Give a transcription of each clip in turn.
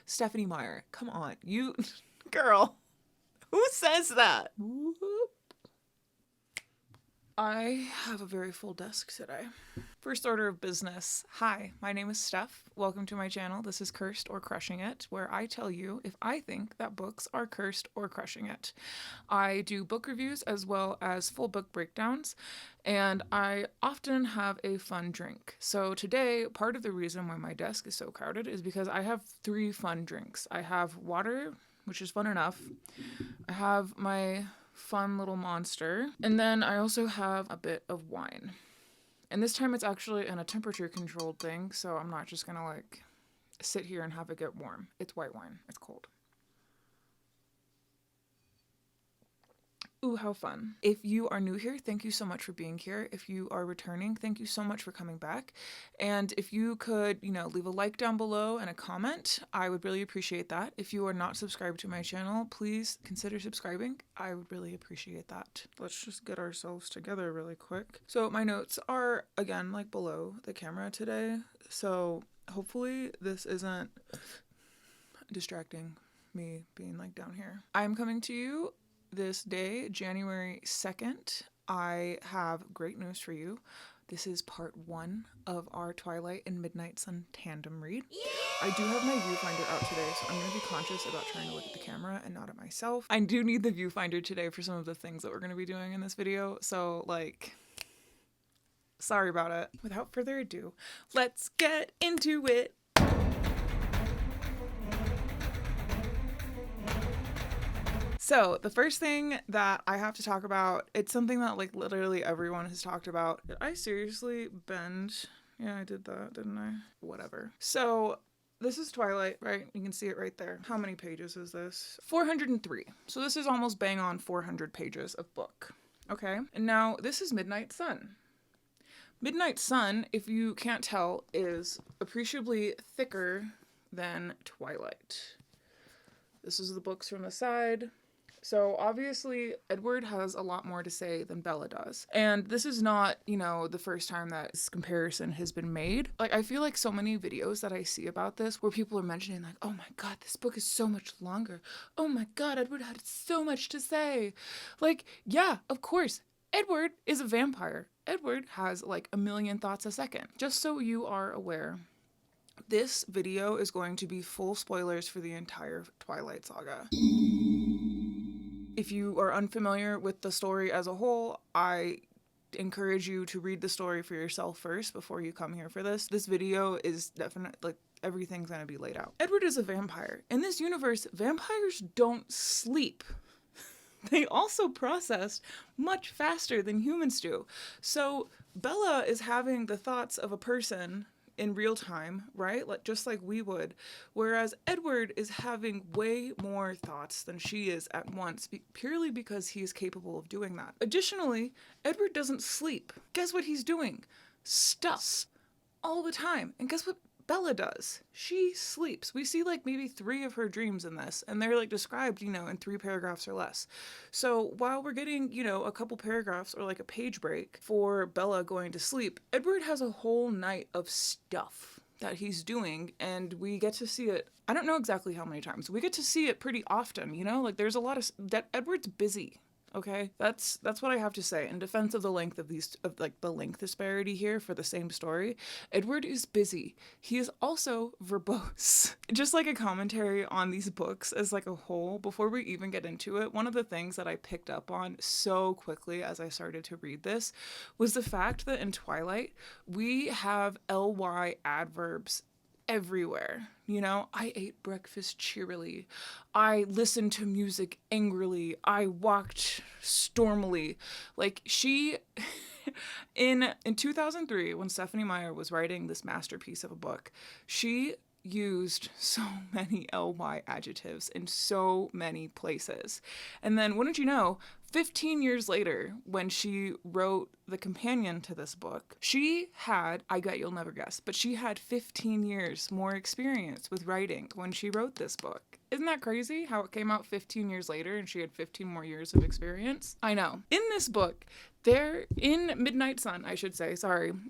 Stephenie Meyer. Come on, you girl. Who says that? I have a very full desk today. First order of business. Hi, my name is Steph. Welcome to my channel. This is Cursed or Crushing It, where I tell you if I think that books are cursed or crushing it. I do book reviews as well as full book breakdowns, and I often have a fun drink. So today, part of the reason why my desk is so crowded is because I have 3 fun drinks. I have water, which is fun enough. I have my fun little monster, and then I also have a bit of wine. And this time it's actually in a temperature controlled thing, so I'm not just gonna like sit here and have it get warm. It's white wine. It's cold. Ooh, how fun. If you are new here, thank you so much for being here. If you are returning, thank you so much for coming back. And if you could, leave a like down below and a comment, I would really appreciate that. If you are not subscribed to my channel, please consider subscribing. I would really appreciate that. Let's just get ourselves together really quick. So my notes are, again, like below the camera today. So hopefully this isn't distracting me being like down here. I'm coming to you this day, January 2nd, I have great news for you. This is part 1 of our Twilight and Midnight Sun tandem read. Yay! I do have my viewfinder out today, so I'm going to be conscious about trying to look at the camera and not at myself. I do need the viewfinder today for some of the things that we're going to be doing in this video, so sorry about it. Without further ado, let's get into it. So the first thing that I have to talk about, it's something that literally everyone has talked about. Did I seriously bend? Yeah, I did that, didn't I? Whatever. So this is Twilight, right? You can see it right there. How many pages is this? 403. So this is almost bang on 400 pages of book. Okay. And now this is Midnight Sun. Midnight Sun, if you can't tell, is appreciably thicker than Twilight. This is the books from the side. So obviously Edward has a lot more to say than Bella does. And this is not, the first time that this comparison has been made. I feel like so many videos that I see about this where people are mentioning oh my God, this book is so much longer. Oh my God, Edward had so much to say. Yeah, of course, Edward is a vampire. Edward has a million thoughts a second. Just so you are aware, this video is going to be full spoilers for the entire Twilight saga. If you are unfamiliar with the story as a whole, I encourage you to read the story for yourself first before you come here for this. This video is definitely, everything's gonna be laid out. Edward is a vampire. In this universe, vampires don't sleep. They also process much faster than humans do. So Bella is having the thoughts of a person in real time, right? Just like we would. Whereas Edward is having way more thoughts than she is at once, purely because he is capable of doing that. Additionally, Edward doesn't sleep. Guess what he's doing? Stuff. All the time. And guess what Bella does? She sleeps. We see maybe 3 of her dreams in this, and they're described, in 3 paragraphs or less. So while we're getting, a couple paragraphs or a page break for Bella going to sleep, Edward has a whole night of stuff that he's doing, and we get to see it. I don't know exactly how many times. We get to see it pretty often, there's a lot of that. Edward's busy. Okay, that's what I have to say in defense of the length of the length disparity here for the same story. Edward is busy. He is also verbose. Just a commentary on these books as a whole, before we even get into it, one of the things that I picked up on so quickly as I started to read this was the fact that in Twilight, we have ly adverbs everywhere. I ate breakfast cheerily. I listened to music angrily. I walked stormily. She, in 2003, when Stephenie Meyer was writing this masterpiece of a book, she used so many ly adjectives in so many places. And then, wouldn't you know, 15 years later, when she wrote the companion to this book, she had, I bet you'll never guess, but she had 15 years more experience with writing when she wrote this book. Isn't that crazy how it came out 15 years later and she had 15 more years of experience? I know. In this book, in Midnight Sun,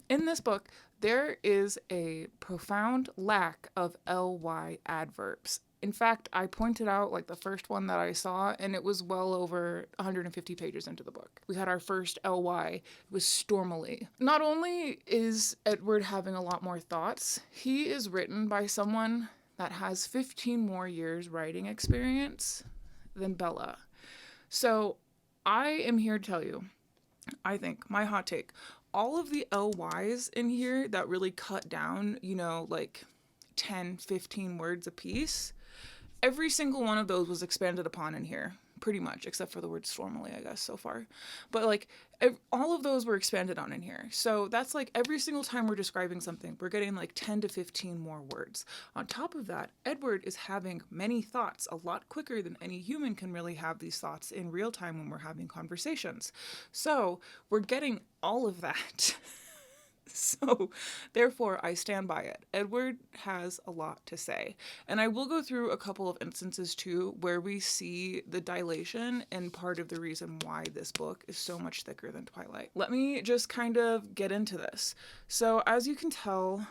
in this book, there is a profound lack of ly adverbs In fact, I pointed out like the first one that I saw, and it was well over 150 pages into the book. We had our first LY. It was stormily. Not only is Edward having a lot more thoughts, he is written by someone that has 15 more years writing experience than Bella. So I am here to tell you, I think, my hot take, all of the LYs in here that really cut down, you know, like 10, 15 words a piece, every single one of those was expanded upon in here, pretty much, except for the word stormily, I guess, so far. But, like, all of those were expanded on in here. So that's, like, every single time we're describing something, we're getting, like, 10 to 15 more words. On top of that, Edward is having many thoughts a lot quicker than any human can really have these thoughts in real time when we're having conversations. So we're getting all of that. So, therefore, I stand by it. Edward has a lot to say. And I will go through a couple of instances, too, where we see the dilation and part of the reason why this book is so much thicker than Twilight. Let me just kind of get into this. So, as you can tell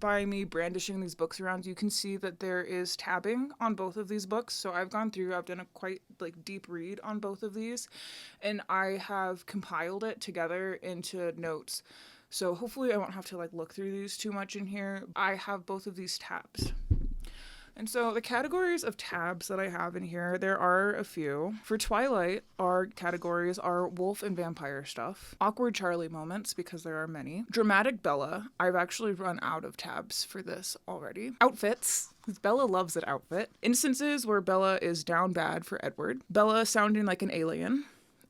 by me brandishing these books around, you can see that there is tabbing on both of these books. So I've gone through, I've done a quite like deep read on both of these, and I have compiled it together into notes. So hopefully I won't have to like look through these too much in here. I have both of these tabs. And so the categories of tabs that I have in here, there are a few. For Twilight, our categories are wolf and vampire stuff. Awkward Charlie moments, because there are many. Dramatic Bella. I've actually run out of tabs for this already. Outfits, because Bella loves an outfit. Instances where Bella is down bad for Edward. Bella sounding like an alien.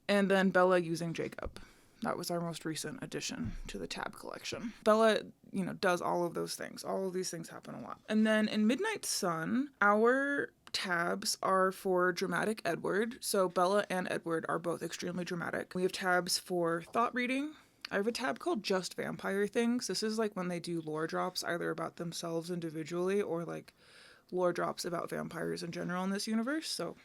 And then Bella using Jacob. That was our most recent addition to the tab collection. Bella, you know, does all of those things. All of these things happen a lot. And then in Midnight Sun, our tabs are for dramatic Edward. So Bella and Edward are both extremely dramatic. We have tabs for thought reading. I have a tab called Just Vampire Things. This is like when they do lore drops, either about themselves individually or like lore drops about vampires in general in this universe. So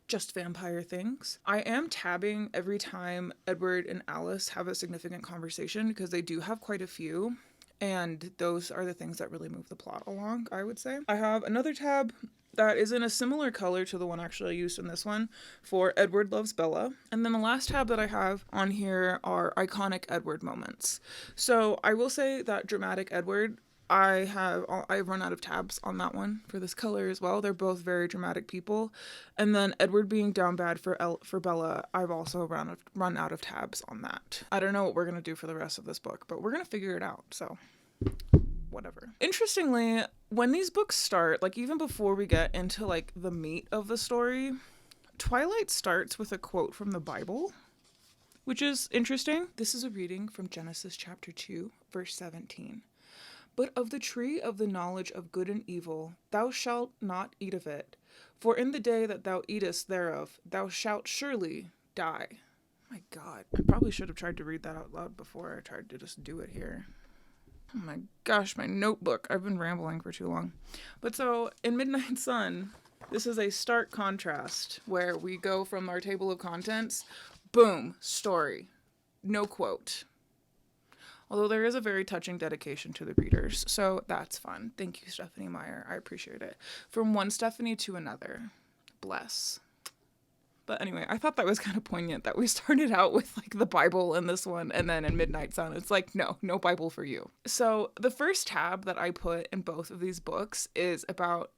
Just Vampire Things. I am tabbing every time Edward and Alice have a significant conversation, because they do have quite a few, and those are the things that really move the plot along, I would say. I have another tab that is in a similar color to the one actually I used in this one for Edward Loves Bella. And then the last tab that I have on here are iconic Edward moments. So I will say that dramatic Edward, I've run out of tabs on that one for this color as well. They're both very dramatic people. And then Edward being down bad for Bella, I've also run out of tabs on that. I don't know what we're going to do for the rest of this book, but we're going to figure it out. So whatever. Interestingly, when these books start, like even before we get into like the meat of the story, Twilight starts with a quote from the Bible, which is interesting. This is a reading from Genesis chapter 2, verse 17. But of the tree of the knowledge of good and evil, thou shalt not eat of it, for in the day that thou eatest thereof, thou shalt surely die. My God, I probably should have tried to read that out loud before I tried to just do it here. Oh my gosh, my notebook. I've been rambling for too long. But so, in Midnight Sun, this is a stark contrast where we go from our table of contents, boom, story, no quote. Although there is a very touching dedication to the readers, so that's fun. Thank you, Stephenie Meyer. I appreciate it. From one Stephenie to another. Bless. But anyway, I thought that was kind of poignant that we started out with like the Bible in this one, and then in Midnight Sun, it's like, no Bible for you. So the first tab that I put in both of these books is about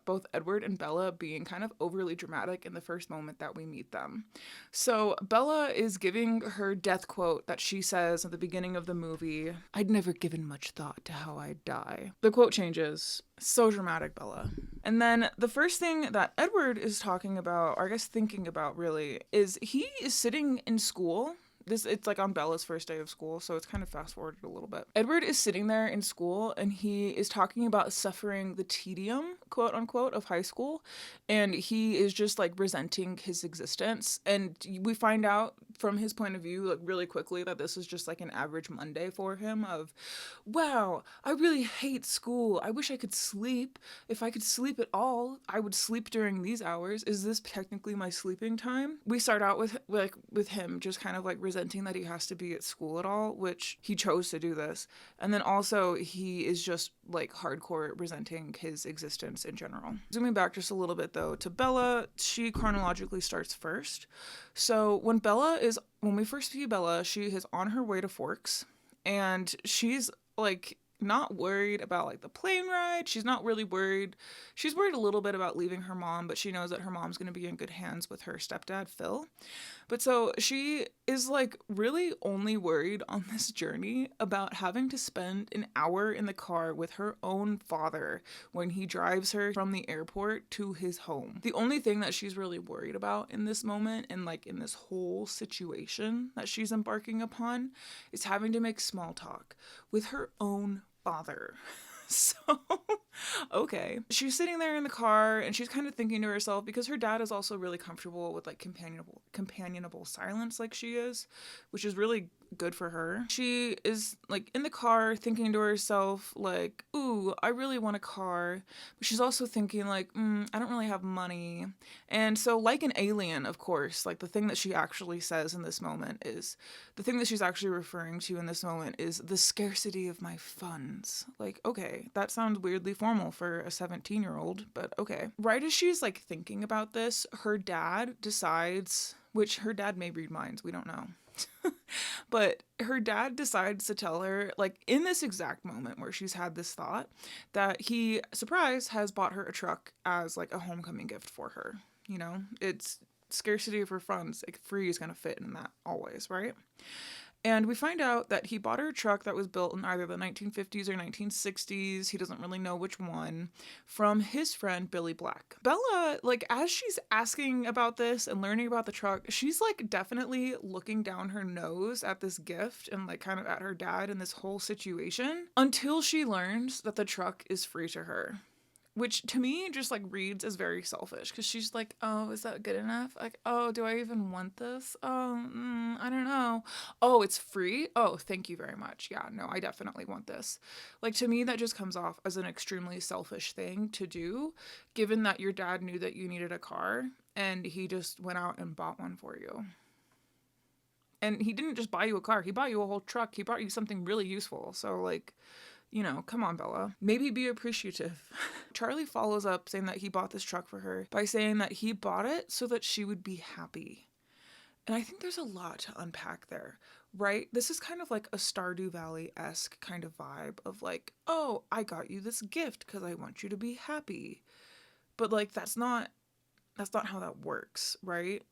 both Edward and Bella being kind of overly dramatic in the first moment that we meet them. So Bella is giving her death quote that she says at the beginning of the movie, "I'd never given much thought to how I'd die." The quote changes. So dramatic, Bella. And then the first thing that Edward is talking about, or I guess thinking about really, is he is sitting in school. It's like on Bella's first day of school, so it's kind of fast forwarded a little bit. Edward is sitting there in school, and he is talking about suffering the tedium, quote unquote, of high school, and he is just like resenting his existence. And we find out from his point of view, like really quickly, that this is just like an average Monday for him of, wow, I really hate school. I wish I could sleep. If I could sleep at all, I would sleep during these hours. Is this technically my sleeping time? We start out with him just kind of like resenting that he has to be at school at all, which he chose to do this. And then also he is just like hardcore resenting his existence parents in general. Zooming back just a little bit though to Bella, she chronologically starts first. So when we first see Bella, she is on her way to Forks, and she's like not worried about like the plane ride. She's not really worried. She's worried a little bit about leaving her mom, but she knows that her mom's going to be in good hands with her stepdad, Phil. But so she is like really only worried on this journey about having to spend an hour in the car with her own father when he drives her from the airport to his home. The only thing that she's really worried about in this moment and like in this whole situation that she's embarking upon is having to make small talk with her own father. So, okay. She's sitting there in the car and she's kind of thinking to herself, because her dad is also really comfortable with like companionable silence like she is, which is really good for her. She is like in the car thinking to herself like, ooh, I really want a car. But she's also thinking like, I don't really have money. And so like an alien, of course, like the thing that she actually says in this moment is, the thing that she's actually referring to in this moment is the scarcity of my funds. Like, okay, that sounds weirdly formal for a 17-year-old, but okay. Right as she's like thinking about this, her dad decides, which her dad may read minds, we don't know. But her dad decides to tell her, like in this exact moment where she's had this thought, that he, surprise, has bought her a truck as like a homecoming gift for her. You know, it's scarcity of her funds. Like free is going to fit in that always, right? And we find out that he bought her a truck that was built in either the 1950s or 1960s, he doesn't really know which one, from his friend Billy Black. Bella, like, as she's asking about this and learning about the truck, she's, like, definitely looking down her nose at this gift and, like, kind of at her dad in this whole situation until she learns that the truck is free to her. Which to me just like reads as very selfish, because she's like, oh, is that good enough? Like, oh, do I even want this? Oh, I don't know. Oh, it's free? Oh, thank you very much. Yeah, no, I definitely want this. Like, to me, that just comes off as an extremely selfish thing to do, given that your dad knew that you needed a car and he just went out and bought one for you. And he didn't just buy you a car, he bought you a whole truck. He bought you something really useful. So, like, you know, come on, Bella. Maybe be appreciative. Charlie follows up saying that he bought this truck for her by saying that he bought it so that she would be happy. And I think there's a lot to unpack there, right? This is kind of like a Stardew Valley-esque kind of vibe of like, oh, I got you this gift because I want you to be happy. But like, that's not how that works, right?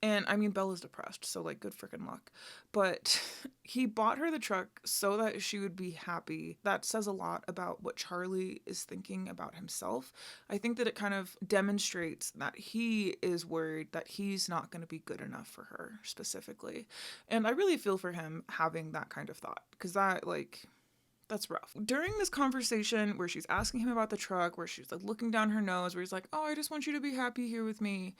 And I mean, Bella's depressed, so like, good freaking luck. But he bought her the truck so that she would be happy. That says a lot about what Charlie is thinking about himself. I think that it kind of demonstrates that he is worried that he's not going to be good enough for her specifically. And I really feel for him having that kind of thought, because that, like, that's rough. During this conversation where she's asking him about the truck, where she's like looking down her nose, where he's like, oh, I just want you to be happy here with me,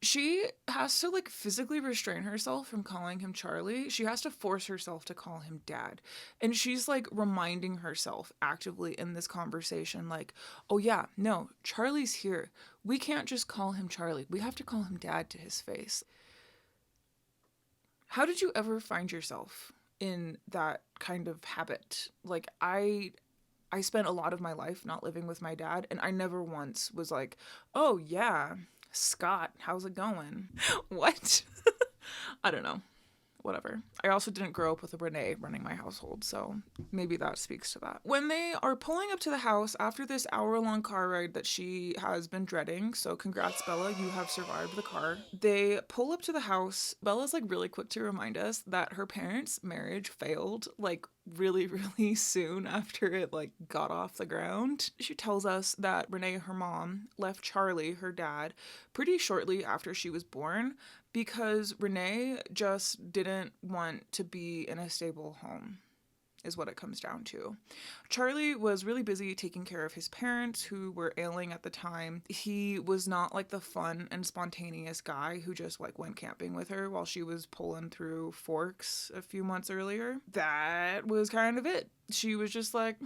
she has to like physically restrain herself from calling him Charlie. She has to force herself to call him Dad. And she's like reminding herself actively in this conversation, like, oh yeah, no, Charlie's here. We can't just call him Charlie. We have to call him Dad to his face. How did you ever find yourself in that kind of habit? Like, I spent a lot of my life not living with my dad, and I never once was like, oh yeah, Scott, how's it going? What? I don't know. Whatever. I also didn't grow up with a Renee running my household, so maybe that speaks to that. When they are pulling up to the house after this hour-long car ride that she has been dreading, so congrats, Bella, you have survived the car. They pull up to the house. Bella's like really quick to remind us that her parents' marriage failed like really, really soon after it like got off the ground. She tells us that Renee, her mom, left Charlie, her dad, pretty shortly after she was born, because Renee just didn't want to be in a stable home, is what it comes down to. Charlie was really busy taking care of his parents, who were ailing at the time. He was not like the fun and spontaneous guy who just like went camping with her while she was pulling through Forks a few months earlier. That was kind of it. She was just like,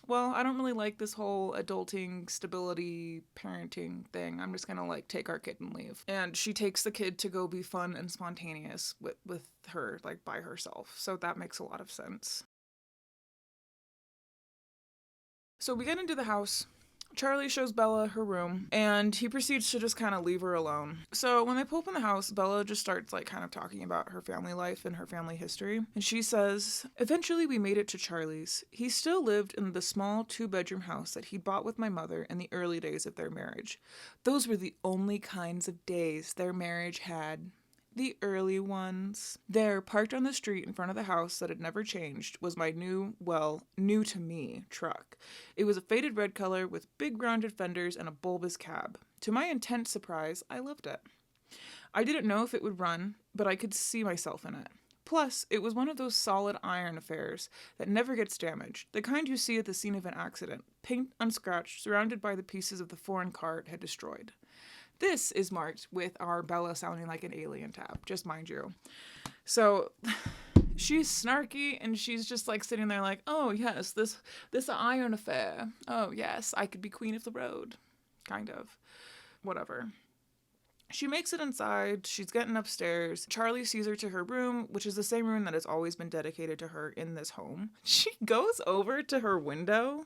well, I don't really like this whole adulting, stability, parenting thing. I'm just gonna like take our kid and leave. And she takes the kid to go be fun and spontaneous with her, like by herself. So that makes a lot of sense. So we get into the house. Charlie shows Bella her room, and he proceeds to just kind of leave her alone. So when they pull up in the house, Bella just starts like kind of talking about her family life and her family history. And she says, "Eventually we made it to Charlie's. He still lived in the small 2-bedroom house that he bought with my mother in the early days of their marriage. Those were the only kinds of days their marriage had. The early ones." There, parked on the street in front of the house that had never changed, was my new to me, truck. It was a faded red color with big rounded fenders and a bulbous cab. To my intense surprise, I loved it. I didn't know if it would run, but I could see myself in it. Plus, it was one of those solid iron affairs that never gets damaged, the kind you see at the scene of an accident, paint unscratched, surrounded by the pieces of the foreign car it had destroyed. This is marked with our Bella sounding like an alien tab, just mind you. So she's snarky and she's just like sitting there like, oh yes, this iron affair. Oh yes, I could be queen of the road. Kind of. Whatever. She makes it inside. She's getting upstairs. Charlie sees her to her room, which is the same room that has always been dedicated to her in this home. She goes over to her window.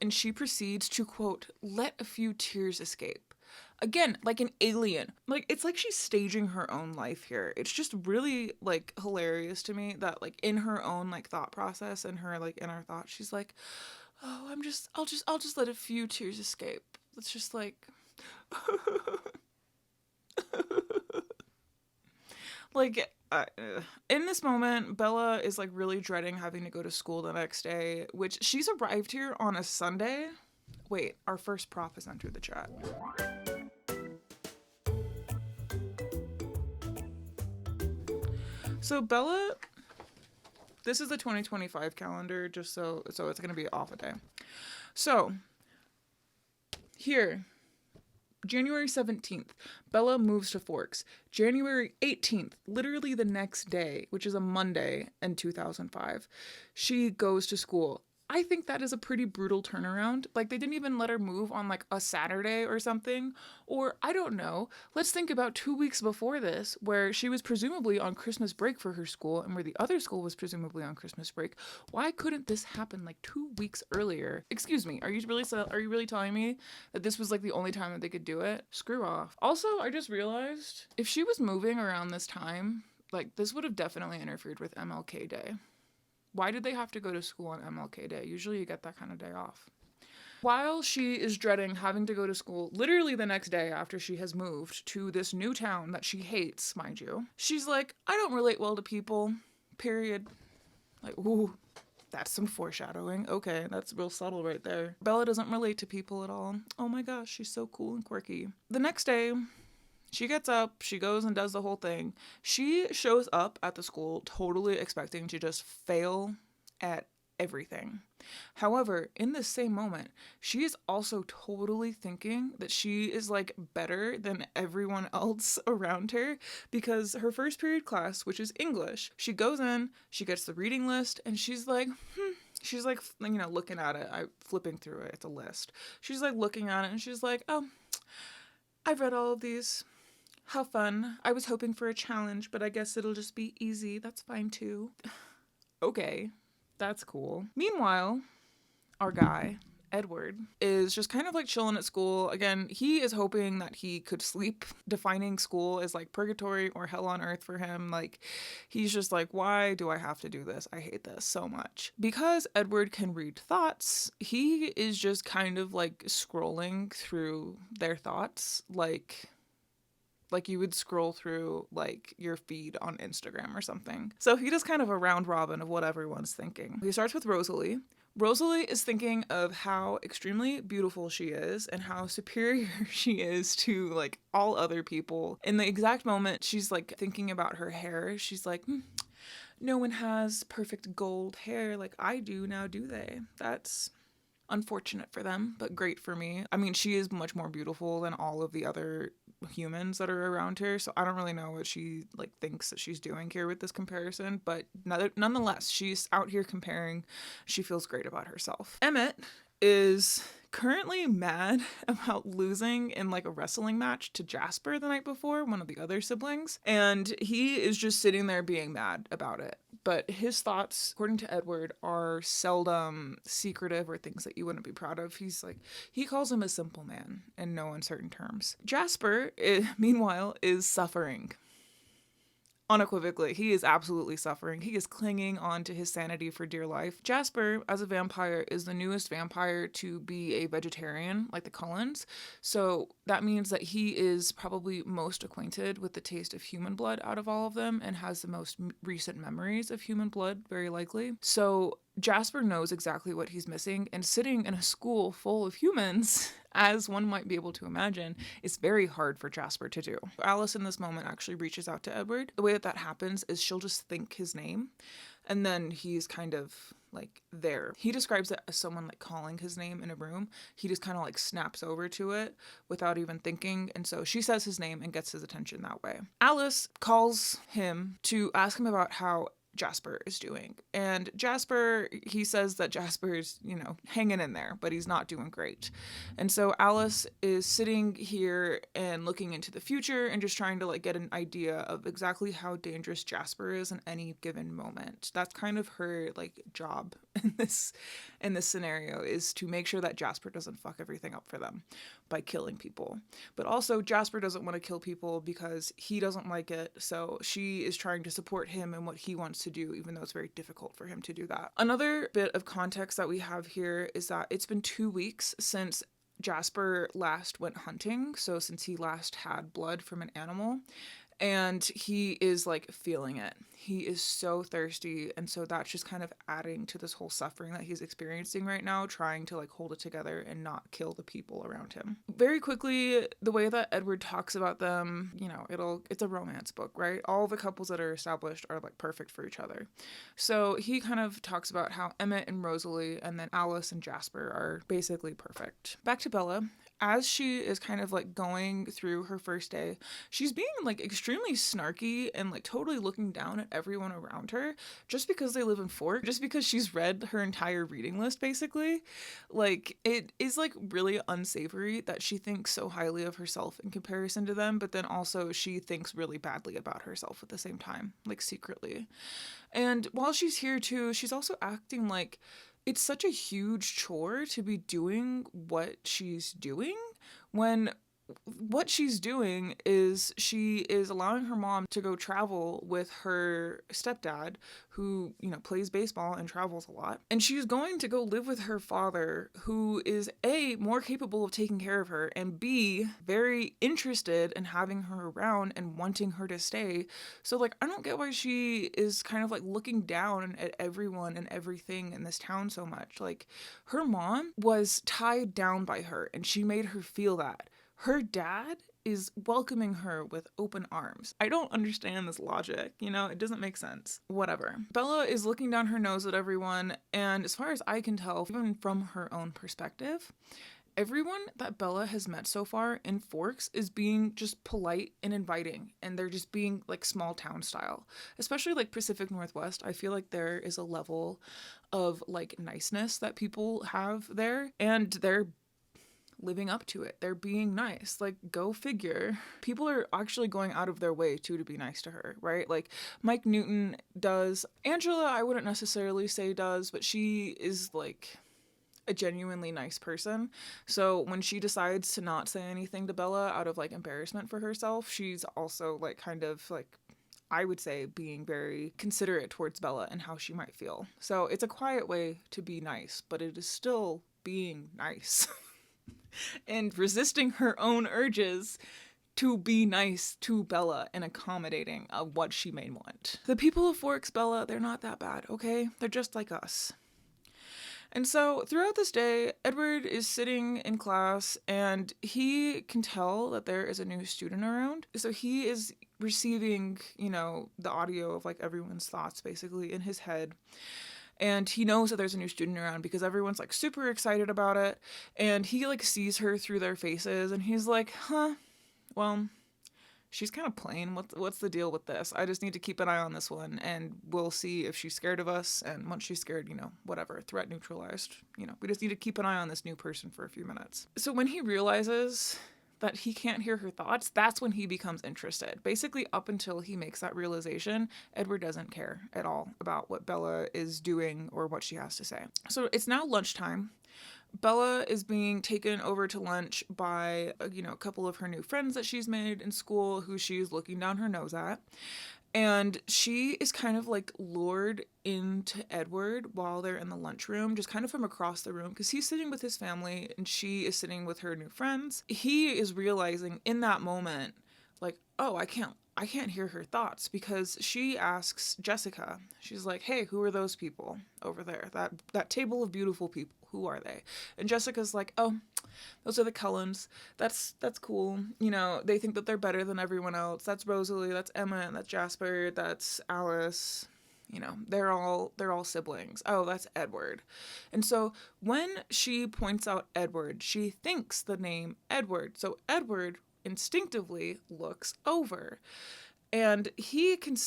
And she proceeds to, quote, let a few tears escape. Again, like an alien. Like, it's like she's staging her own life here. It's just really, like, hilarious to me that, like, in her own, like, thought process and her, like, inner thought, she's like, oh, I'll just let a few tears escape. It's just like... like, in this moment, Bella is, like, really dreading having to go to school the next day, which she's arrived here on a Sunday. Wait, our first prop has entered the chat. So Bella, this is the 2025 calendar, just so it's going to be off a day. So, here, January 17th, Bella moves to Forks. January 18th, literally the next day, which is a Monday in 2005, she goes to school. I think that is a pretty brutal turnaround. Like, they didn't even let her move on, like, a Saturday or something. Or, I don't know. Let's think about 2 weeks before this, where she was presumably on Christmas break for her school, and where the other school was presumably on Christmas break. Why couldn't this happen, like, 2 weeks earlier? Excuse me, are you really telling me that this was, like, the only time that they could do it? Screw off. Also, I just realized, if she was moving around this time, like, this would have definitely interfered with MLK Day. Why did they have to go to school on MLK Day? Usually you get that kind of day off. While she is dreading having to go to school literally the next day after she has moved to this new town that she hates, mind you, she's like, I don't relate well to people, period. Like, ooh, that's some foreshadowing. Okay, that's real subtle right there. Bella doesn't relate to people at all. Oh my gosh, she's so cool and quirky. The next day, she gets up, she goes and does the whole thing. She shows up at the school totally expecting to just fail at everything. However, in this same moment, she is also totally thinking that she is, like, better than everyone else around her, because her first period class, which is English, she goes in, she gets the reading list, and she's like, she's like, you know, looking at it, flipping through it, it's a list. She's like looking at it and she's like, oh, I've read all of these. How fun. I was hoping for a challenge, but I guess it'll just be easy. That's fine too. Okay, that's cool. Meanwhile, our guy, Edward, is just kind of like chilling at school. Again, he is hoping that he could sleep, defining school as like purgatory or hell on earth for him. Like, he's just like, why do I have to do this? I hate this so much. Because Edward can read thoughts, he is just kind of like scrolling through their thoughts, like you would scroll through, like, your feed on Instagram or something. So he does kind of a round robin of what everyone's thinking. He starts with Rosalie. Rosalie is thinking of how extremely beautiful she is and how superior she is to, like, all other people. In the exact moment she's, like, thinking about her hair, she's like, no one has perfect gold hair like I do, now do they? That's unfortunate for them, but great for me. I mean, she is much more beautiful than all of the other humans that are around her, so I don't really know what she, like, thinks that she's doing here with this comparison, but nonetheless, she's out here comparing. She feels great about herself. Emmett is currently mad about losing in like a wrestling match to Jasper the night before, one of the other siblings, and he is just sitting there being mad about it. But his thoughts, according to Edward, are seldom secretive or things that you wouldn't be proud of. He calls him a simple man in no uncertain terms. Jasper, meanwhile, is suffering. Unequivocally, he is absolutely suffering. He is clinging on to his sanity for dear life. Jasper, as a vampire, is the newest vampire to be a vegetarian, like the Cullens. So that means that he is probably most acquainted with the taste of human blood out of all of them and has the most recent memories of human blood, very likely. So Jasper knows exactly what he's missing, and sitting in a school full of humans, as one might be able to imagine, is very hard for Jasper to do. Alice in this moment actually reaches out to Edward. The way that happens is she'll just think his name, and then he's kind of like there. He describes it as someone like calling his name in a room. He just kind of like snaps over to it without even thinking, and so she says his name and gets his attention that way. Alice calls him to ask him about how Jasper is doing. And Jasper, he says that Jasper's, hanging in there, but he's not doing great. And so Alice is sitting here and looking into the future and just trying to like get an idea of exactly how dangerous Jasper is in any given moment. That's kind of her like job in this scenario, is to make sure that Jasper doesn't fuck everything up for them by killing people. But also Jasper doesn't want to kill people because he doesn't like it. So she is trying to support him in what he wants to do, even though it's very difficult for him to do that. Another bit of context that we have here is that it's been 2 weeks since Jasper last went hunting, so since he last had blood from an animal, and he is like feeling it. He is so thirsty, and so that's just kind of adding to this whole suffering that he's experiencing right now, trying to like hold it together and not kill the people around him. Very quickly, the way that Edward talks about them, it's a romance book, right? All the couples that are established are like perfect for each other. So he kind of talks about how Emmett and Rosalie and then Alice and Jasper are basically perfect. Back to Bella. As she is kind of like going through her first day, she's being like extremely snarky and like totally looking down at everyone around her just because they live in Fork, just because she's read her entire reading list basically. Like, it is like really unsavory that she thinks so highly of herself in comparison to them, but then also she thinks really badly about herself at the same time, like secretly. And while she's here too, she's also acting like it's such a huge chore to be doing what she's doing, when what she's doing is she is allowing her mom to go travel with her stepdad, who, plays baseball and travels a lot. And she's going to go live with her father, who is A, more capable of taking care of her, and B, very interested in having her around and wanting her to stay. So, like, I don't get why she is kind of like looking down at everyone and everything in this town so much. Like, her mom was tied down by her, and she made her feel that. Her dad is welcoming her with open arms. I don't understand this logic, it doesn't make sense. Whatever. Bella is looking down her nose at everyone, and as far as I can tell, even from her own perspective, everyone that Bella has met so far in Forks is being just polite and inviting, and they're just being like small town style. Especially like Pacific Northwest, I feel like there is a level of like niceness that people have there, and they're living up to it. They're being nice. Like, go figure. People are actually going out of their way too to be nice to her, right? Like, Mike Newton does. Angela, I wouldn't necessarily say does, but she is like a genuinely nice person. So when she decides to not say anything to Bella out of like embarrassment for herself, she's also like kind of like, I would say, being very considerate towards Bella and how she might feel. So it's a quiet way to be nice, but it is still being nice. And resisting her own urges to be nice to Bella and accommodating of what she may want. The people of Forks, Bella, they're not that bad, okay? They're just like us. And so throughout this day, Edward is sitting in class and he can tell that there is a new student around. So he is receiving, the audio of like everyone's thoughts basically in his head. And he knows that there's a new student around because everyone's like super excited about it. And he like sees her through their faces and he's like, well, she's kind of plain. What's the deal with this? I just need to keep an eye on this one, and we'll see if she's scared of us. And once she's scared, whatever, threat neutralized. We just need to keep an eye on this new person for a few minutes. So when he realizes that he can't hear her thoughts, that's when he becomes interested. Basically, up until he makes that realization, Edward doesn't care at all about what Bella is doing or what she has to say. So it's now lunchtime. Bella is being taken over to lunch by, a couple of her new friends that she's made in school who she's looking down her nose at. And she is kind of like lured into Edward while they're in the lunchroom, just kind of from across the room, because he's sitting with his family and she is sitting with her new friends. He is realizing in that moment, like, oh, I can't hear her thoughts, because she asks Jessica, she's like, hey, who are those people over there? That table of beautiful people, who are they? And Jessica's like, oh, those are the Cullens. That's cool. They think that they're better than everyone else. That's Rosalie, that's Emma, that's Jasper, that's Alice. They're all siblings. Oh, that's Edward. And so when she points out Edward, she thinks the name Edward. So Edward instinctively looks over. And he can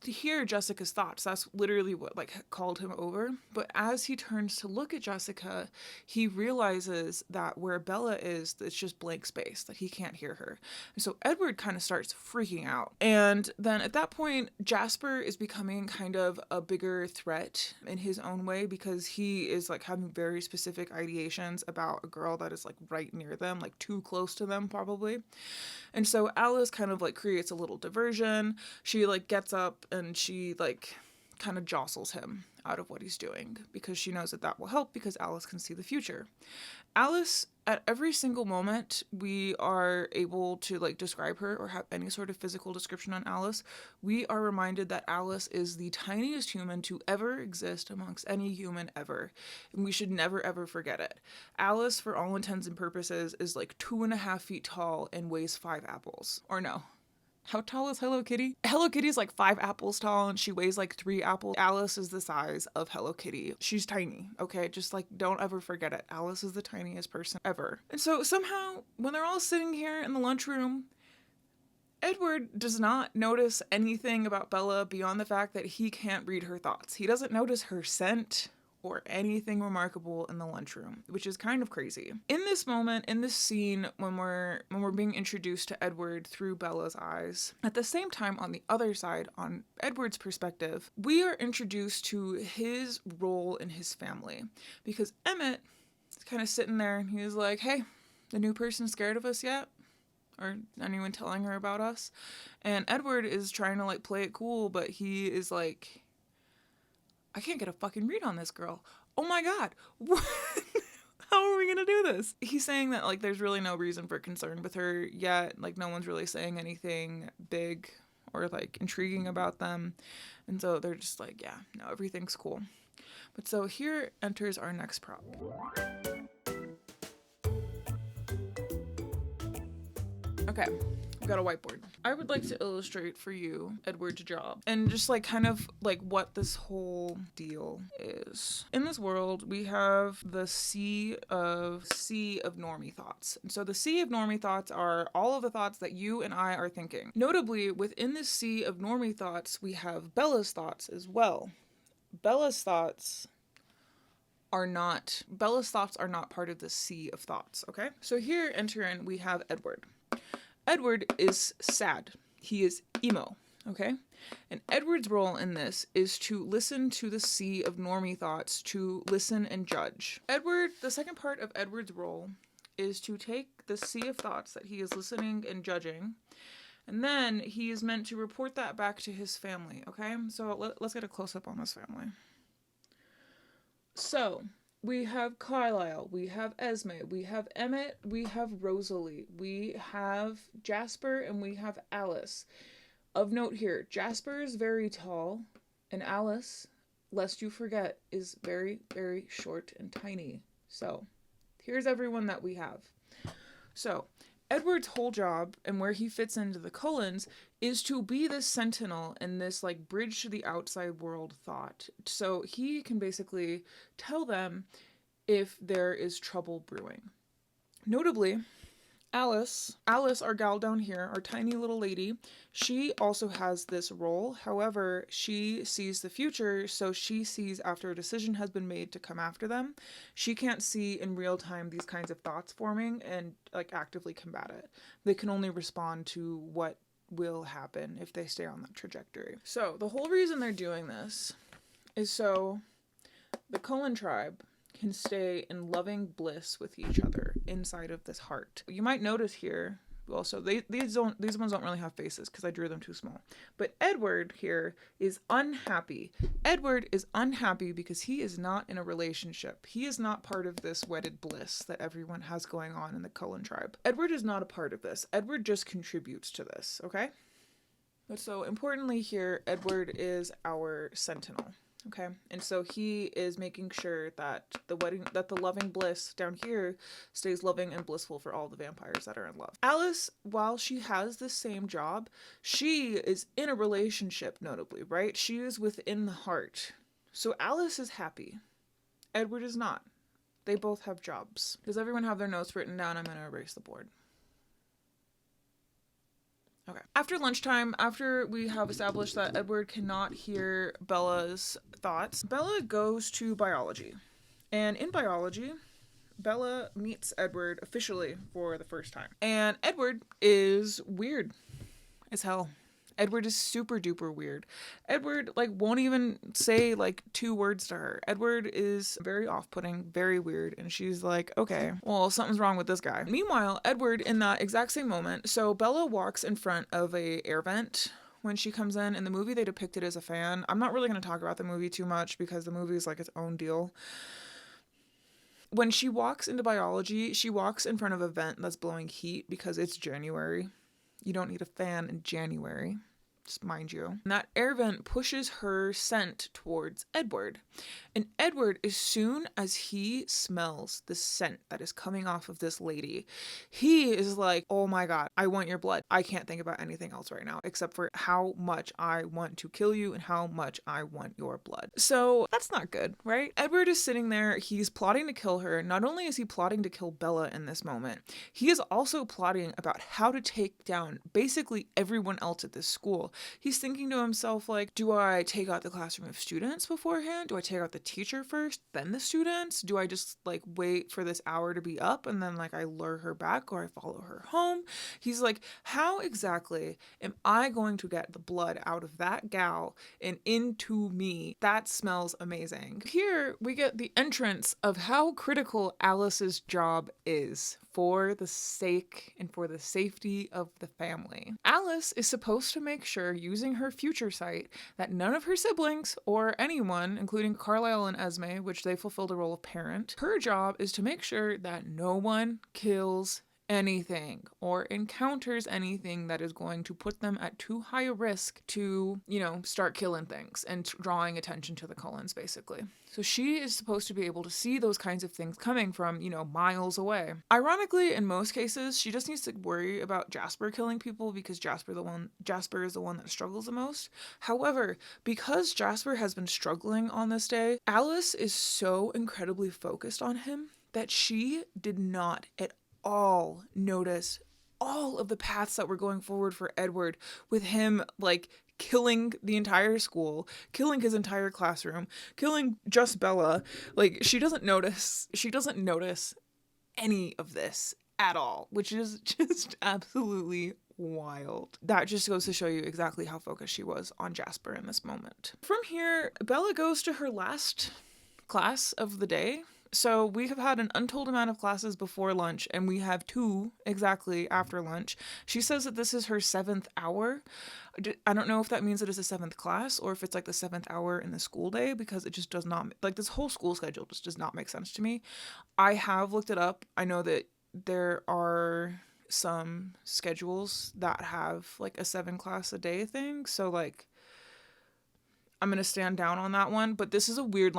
hear Jessica's thoughts. That's literally what called him over. But as he turns to look at Jessica, he realizes that where Bella is, it's just blank space, that he can't hear her. And so Edward kind of starts freaking out. And then at that point, Jasper is becoming kind of a bigger threat in his own way, because he is having very specific ideations about a girl that is right near them, too close to them probably. And so Alice kind of creates a little diversion. She gets up and she kind of jostles him out of what he's doing, because she knows that will help, because Alice can see the future. Alice, at every single moment we are able to describe her or have any sort of physical description on Alice, we are reminded that Alice is the tiniest human to ever exist amongst any human ever. And we should never ever forget it. Alice, for all intents and purposes, is 2.5 feet tall and weighs 5 apples. Or no. How tall is Hello Kitty? Hello Kitty's 5 apples tall and she weighs 3 apples. Alice is the size of Hello Kitty. She's tiny, okay? Just don't ever forget it. Alice is the tiniest person ever. And so somehow, when they're all sitting here in the lunchroom, Edward does not notice anything about Bella beyond the fact that he can't read her thoughts. He doesn't notice her scent or anything remarkable in the lunchroom, which is kind of crazy. In this moment, in this scene, when we're being introduced to Edward through Bella's eyes, at the same time, on the other side, on Edward's perspective, we are introduced to his role in his family, because Emmett is kind of sitting there and he's like, hey, the new person scared of us yet? Or anyone telling her about us? And Edward is trying to play it cool, but he is I can't get a fucking read on this girl. Oh my god. What? How are we gonna do this? He's saying that there's really no reason for concern with her yet. No one's really saying anything big or intriguing about them. And so they're just yeah, no, everything's cool. But so here enters our next prop. Okay, I've got a whiteboard. I would like to illustrate for you Edward's job and just kind of what this whole deal is. In this world, we have the sea of normie thoughts. And so the sea of normie thoughts are all of the thoughts that you and I are thinking. Notably, within this sea of normie thoughts, we have Bella's thoughts as well. Bella's thoughts are not part of the sea of thoughts, okay? So here, enter in, we have Edward. Edward is sad. He is emo, okay? And Edward's role in this is to listen to the sea of normie thoughts, to listen and judge. The second part of Edward's role is to take the sea of thoughts that he is listening and judging, and then he is meant to report that back to his family, okay? So let's get a close-up on this family. So we have Carlisle, we have Esme, we have Emmett, we have Rosalie, we have Jasper, and we have Alice. Of note here, Jasper is very tall, and Alice, lest you forget, is very, very short and tiny. So here's everyone that we have. So Edward's whole job, and where he fits into the Cullens, is to be this sentinel and this bridge to the outside world thought. So he can basically tell them if there is trouble brewing. Notably, Alice, our gal down here, our tiny little lady, she also has this role. However, she sees the future, so she sees after a decision has been made to come after them. She can't see in real time these kinds of thoughts forming and like actively combat it. They can only respond to what will happen if they stay on that trajectory. So the whole reason they're doing this is so the Cullen tribe can stay in loving bliss with each other inside of this heart. You might notice here, also these ones don't really have faces because I drew them too small. But Edward here is unhappy. Edward is unhappy because he is not in a relationship. He is not part of this wedded bliss that everyone has going on in the Cullen tribe. Edward is not a part of this. Edward just contributes to this, okay? But so importantly here, Edward is our sentinel. Okay, and so he is making sure that the loving bliss down here stays loving and blissful for all the vampires that are in love. Alice, while she has the same job, she is in a relationship, notably, right? She is within the heart. So Alice is happy. Edward is not. They both have jobs. Does everyone have their notes written down? I'm going to erase the board. Okay. After lunchtime, after we have established that Edward cannot hear Bella's thoughts, Bella goes to biology. And in biology, Bella meets Edward officially for the first time. And Edward is weird as hell. Edward is super duper weird. Edward won't even say 2 words to her. Edward is very off-putting, very weird, and she's like, okay, well, something's wrong with this guy. Meanwhile, Edward, in that exact same moment, so Bella walks in front of a air vent when she comes in. In the movie, they depict it as a fan. I'm not really going to talk about the movie too much because the movie is its own deal. When she walks into biology, she walks in front of a vent that's blowing heat because it's January. You don't need a fan in January, just mind you. And that air vent pushes her scent towards Edward. And Edward, as soon as he smells the scent that is coming off of this lady, he is like, oh my God, I want your blood. I can't think about anything else right now except for how much I want to kill you and how much I want your blood. So that's not good, right? Edward is sitting there. He's plotting to kill her. Not only is he plotting to kill Bella in this moment, he is also plotting about how to take down basically everyone else at this school. He's thinking to himself, do I take out the classroom of students beforehand? Do I take out the teacher first, then the students? Do I just wait for this hour to be up and then I lure her back or I follow her home? He's like, how exactly am I going to get the blood out of that gal and into me? That smells amazing. Here we get the entrance of how critical Alice's job is for the sake and for the safety of the family. Alice is supposed to make sure, using her future sight, that none of her siblings or anyone, including Carlisle and Esme, which they fulfill the role of parent, her job is to make sure that no one kills anything or encounters anything that is going to put them at too high a risk to, start killing things and drawing attention to the Cullens, basically. So she is supposed to be able to see those kinds of things coming from, miles away. Ironically, in most cases, she just needs to worry about Jasper killing people because Jasper is the one that struggles the most. However, because Jasper has been struggling on this day, Alice is so incredibly focused on him that she did not at all notice all of the paths that were going forward for Edward, with him killing the entire school, killing his entire classroom, killing just Bella. She doesn't notice any of this at all, which is just absolutely wild. That just goes to show you exactly how focused she was on Jasper in this moment. From here, Bella goes to her last class of the day. So we have had an untold amount of classes before lunch, and we have 2 exactly after lunch. She says that this is her 7th hour. I don't know if that means it is the 7th class or if it's the 7th hour in the school day, because it just does not, this whole school schedule just does not make sense to me. I have looked it up. I know that there are some schedules that have a 7 class a day thing. So I'm going to stand down on that one, but this is a weird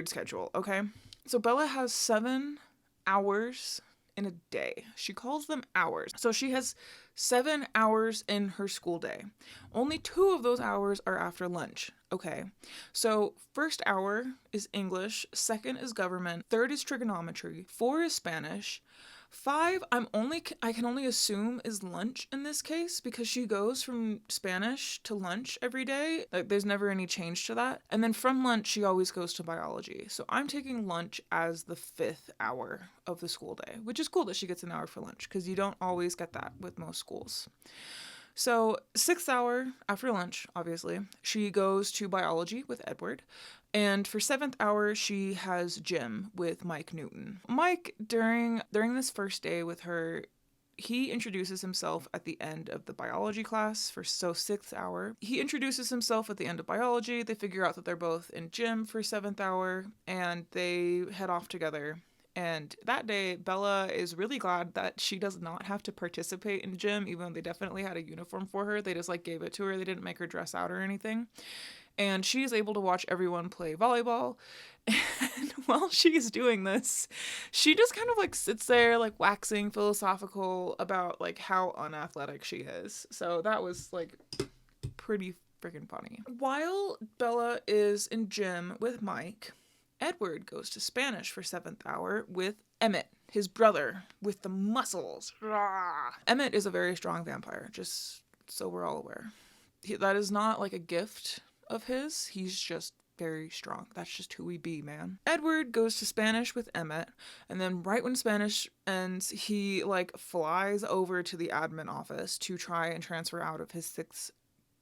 schedule, okay? So Bella has 7 hours in a day. She calls them hours. So she has 7 hours in her school day. Only 2 of those hours are after lunch, okay? So first hour is English, second is government, third is trigonometry, 4 is Spanish, 5, I can only assume is lunch in this case, because she goes from Spanish to lunch every day. Like, there's never any change to that. And then from lunch, she always goes to biology. So I'm taking lunch as the 5th hour of the school day, which is cool that she gets an hour for lunch, because you don't always get that with most schools. So 6th hour after lunch, obviously, she goes to biology with Edward. And for 7th hour, she has gym with Mike Newton. Mike, during this first day with her, he introduces himself at the end of the biology class for 6th hour. He introduces himself at the end of biology. They figure out that they're both in gym for 7th hour, and they head off together. And that day, Bella is really glad that she does not have to participate in gym, even though they definitely had a uniform for her. They just like gave it to her. They didn't make her dress out or anything. And she's able to watch everyone play volleyball. And while she's doing this, she just kind of like sits there like waxing philosophical about like how unathletic she is. So that was like pretty freaking funny. While Bella is in gym with Mike, Edward goes to Spanish for 7th hour with Emmett, his brother, with the muscles. Rah! Emmett is a very strong vampire, just so we're all aware. That is not like a gift of his. He's just very strong. That's just who we be, man. Edward goes to Spanish with Emmett, and then right when Spanish ends, he like flies over to the admin office to try and transfer out of his 6th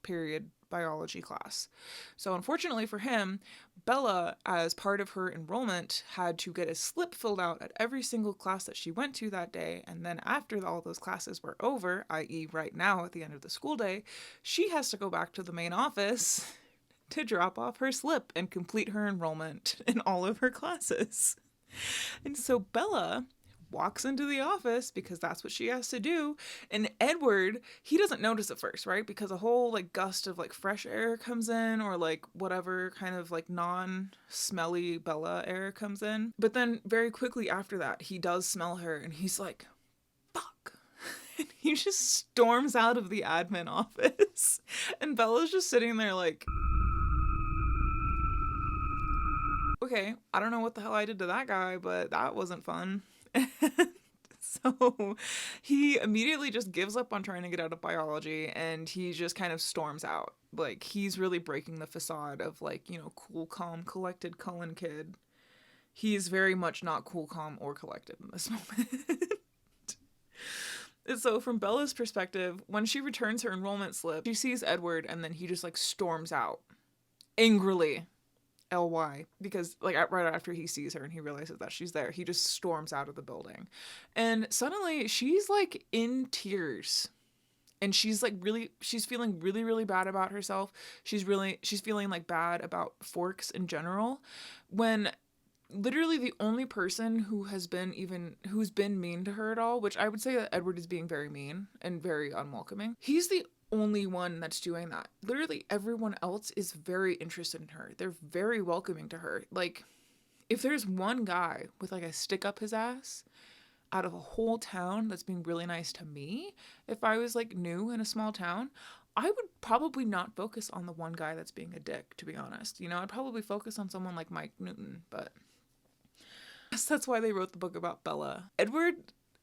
period biology class. So unfortunately for him, Bella, as part of her enrollment, had to get a slip filled out at every single class that she went to that day, and then after all those classes were over, i.e. right now at the end of the school day, she has to go back to the main office to drop off her slip and complete her enrollment in all of her classes. And so Bella walks into the office because that's what she has to do, and Edward, he doesn't notice at first, right? Because a whole like gust of like fresh air comes in, or like whatever kind of like non-smelly Bella air comes in. But then very quickly after that, he does smell her, and he's like, fuck. And he just storms out of the admin office. And Bella's just sitting there like, okay, I don't know what the hell I did to that guy, but that wasn't fun. So he immediately just gives up on trying to get out of biology, and he just kind of storms out. Like, he's really breaking the facade of like, you know, cool, calm, collected Cullen kid. He's very much not cool, calm, or collected in this moment. And so from Bella's perspective, when she returns her enrollment slip, she sees Edward, and then he just like storms out angrily. LY, because like right after he sees her and he realizes that she's there, he just storms out of the building, and suddenly she's like in tears, and she's feeling really, really bad about herself. She's feeling like bad about Forks in general, when literally the only person who's been mean to her at all, which I would say that Edward is being very mean and very unwelcoming, he's the only one that's doing that. Literally everyone else is very interested in her. They're very welcoming to her. Like, if there's one guy with like a stick up his ass out of a whole town that's being really nice to me, if I was like new in a small town, I would probably not focus on the one guy that's being a dick, to be honest. You know, I'd probably focus on someone like Mike Newton, but that's why they wrote the book about Bella. Edward,